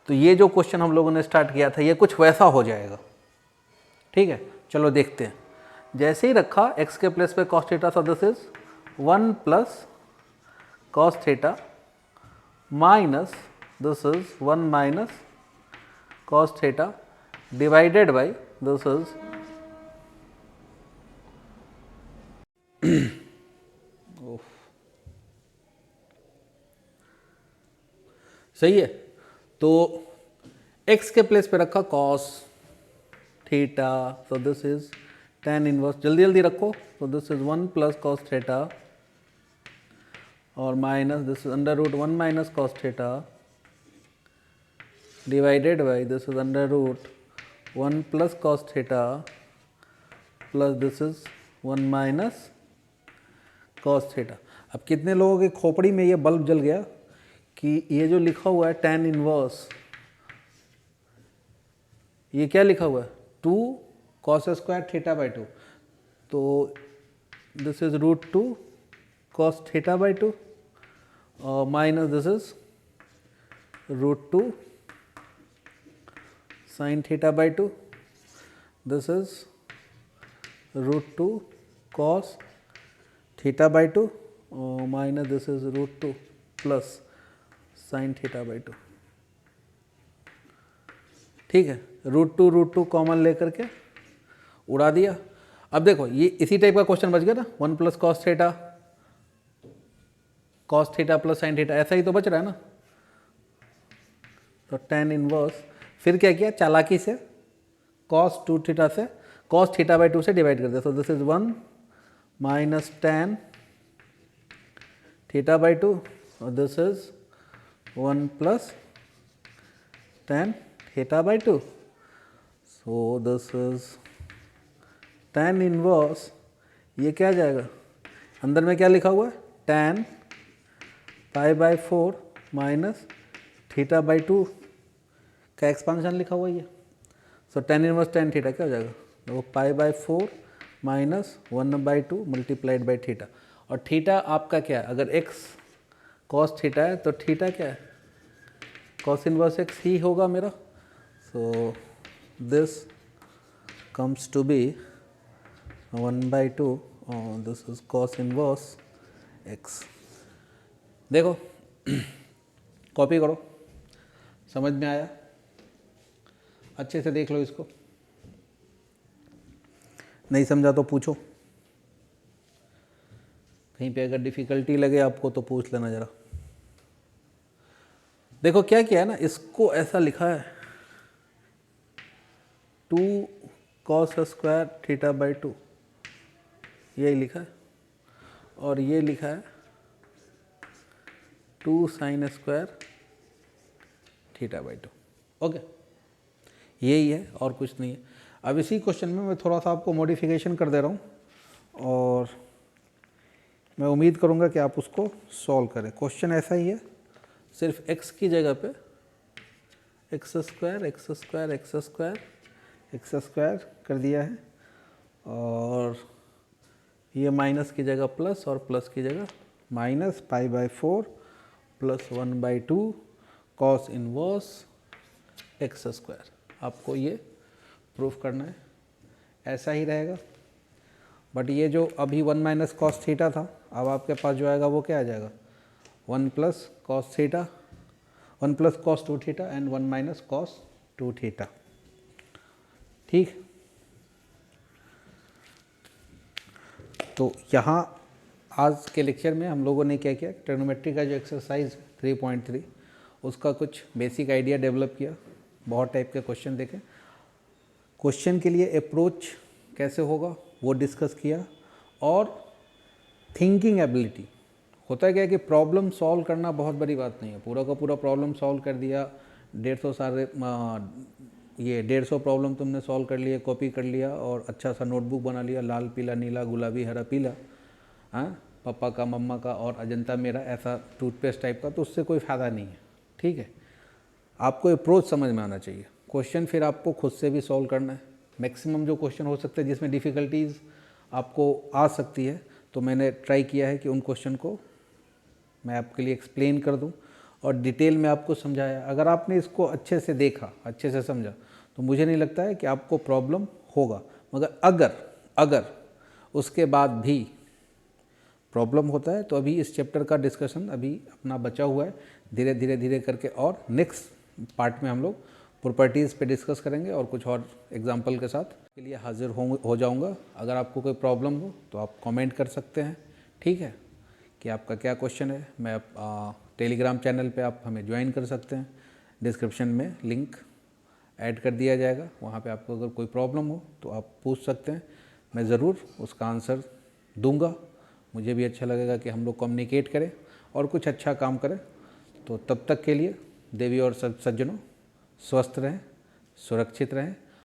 तो ये जो क्वेश्चन हम लोगों ने स्टार्ट किया था ये कुछ वैसा हो जाएगा। ठीक है, चलो देखते हैं। जैसे ही रखा x के प्लेस पे cos theta, so this is 1 plus cos theta minus this is 1 minus cos theta divided by this is सही है। तो x के प्लेस पे रखा cos theta, so this is tan inverse, जल्दी जल्दी रखो। तो this is 1 plus cos theta और minus this is under root 1 minus cos theta divided by this is under root 1 plus cos theta plus this is 1 minus cos theta. अब कितने लोगों की खोपड़ी में ये बल्ब जल गया कि ये जो लिखा हुआ है tan इनवर्स, ये क्या लिखा हुआ है 2 कॉस स्क्वायर थीटा बाई 2। तो this is root 2 cos theta by 2 और minus this is root 2 sine theta by 2। This is root 2 cos theta by 2 और minus this is root 2 plus sine theta by 2। ठीक है, root two common लेकर के उड़ा दिया। अब देखो ये इसी टाइप का क्वेश्चन बच गया ना, 1 plus cos theta plus sine theta, ऐसा ही तो बच रहा है ना। तो tan इनवर्स फिर क्या किया चालाकी से cos 2 थीटा से cos थीटा बाई 2 से डिवाइड कर दिया। सो this is 1 minus tan theta by 2 और this is 1 plus tan theta by 2। So this is tan inverse, ये क्या आ जाएगा अंदर में क्या लिखा हुआ है tan pi by 4 minus theta by 2 का एक्सपांशन लिखा हुआ है ये। सो tan इनवर्स tan थीटा क्या हो जाएगा, वो pi by 4 minus 1 by 2 multiplied by theta. और थीटा आपका क्या है, अगर x कॉस थीटा है तो थीटा क्या है कॉस इनवर्स x ही होगा मेरा। So this comes to be 1 by 2 और this is cos inverse x। देखो कॉपी करो, समझ में आया, अच्छे से देख लो इसको, नहीं समझा तो पूछो, कहीं पे अगर डिफ़िकल्टी लगे आपको तो पूछ लेना ज़रा। देखो क्या किया है ना, इसको ऐसा लिखा है 2 कॉस स्क्वायर थीटा बाई 2, यही लिखा है, और ये लिखा है 2 sine square theta by 2। Okay, यही है और कुछ नहीं है। अब इसी क्वेश्चन में मैं थोड़ा सा आपको मॉडिफिकेशन कर दे रहा हूँ और मैं उम्मीद करूँगा कि आप उसको सॉल्व करें। क्वेश्चन ऐसा ही है, सिर्फ x की जगह पे एक्स स्क्वायर कर दिया है और ये माइनस की जगह प्लस और प्लस की जगह minus, π/4 plus 1/2 cos inverse x square. आपको ये प्रूफ करना है, ऐसा ही रहेगा। बट ये जो अभी 1 माइनस कॉस थीटा था, अब आपके पास जो आएगा वो क्या आ जाएगा, 1 plus cos theta, 1 plus cos 2 theta and 1 minus cos 2 theta. ठीक, तो यहाँ आज के लेक्चर में हम लोगों ने क्या किया, ट्रिग्नोमेट्री का जो एक्सरसाइज 3.3 उसका कुछ बेसिक आइडिया डेवलप किया, बहुत टाइप के क्वेश्चन देखे, क्वेश्चन के लिए अप्रोच कैसे होगा वो डिस्कस किया, और थिंकिंग एबिलिटी होता है क्या कि प्रॉब्लम सॉल्व करना बहुत बड़ी बात नहीं है, पूरा का पूरा प्रॉब्लम सॉल्व कर दिया, 150 प्रॉब्लम तुमने सॉल्व कर लिया, कॉपी कर लिया और अच्छा सा नोटबुक बना लिया, लाल पीला नीला गुलाबी हरा पीला, हाँ, पापा का मम्मा का और अजंता मेरा, ऐसा टूथपेस्ट टाइप का, तो उससे कोई फ़ायदा नहीं है। ठीक है, आपको अप्रोच समझ में आना चाहिए। क्वेश्चन फिर आपको खुद से भी सॉल्व करना है। मैक्सिमम जो क्वेश्चन हो सकते हैं जिसमें डिफ़िकल्टीज़ आपको आ सकती है, तो मैंने ट्राई किया है कि उन क्वेश्चन को मैं आपके लिए एक्सप्लेन कर दूं और डिटेल में आपको समझाया। अगर आपने इसको अच्छे से देखा, अच्छे से समझा, तो मुझे नहीं लगता है कि आपको प्रॉब्लम होगा। मगर अगर उसके बाद भी प्रॉब्लम होता है तो अभी इस चैप्टर का डिस्कशन अभी अपना बचा हुआ है, धीरे करके, और नेक्स्ट पार्ट में हम लोग प्रॉपर्टीज़ पे डिस्कस करेंगे और कुछ और एग्जांपल के साथ के लिए हाजिर हो जाऊंगा। अगर आपको कोई प्रॉब्लम हो तो आप कमेंट कर सकते हैं, ठीक है, कि आपका क्या क्वेश्चन है। मैं टेलीग्राम चैनल पे आप हमें ज्वाइन कर सकते हैं, डिस्क्रिप्शन में लिंक ऐड कर दिया जाएगा, वहाँ पे आपको अगर कोई प्रॉब्लम हो तो आप पूछ सकते हैं, मैं ज़रूर उसका आंसर दूंगा। मुझे भी अच्छा लगेगा कि हम लोग कम्युनिकेट करें और कुछ अच्छा काम करें। तो तब तक के लिए देवी और सज्जनों, स्वस्थ रहें, सुरक्षित रहें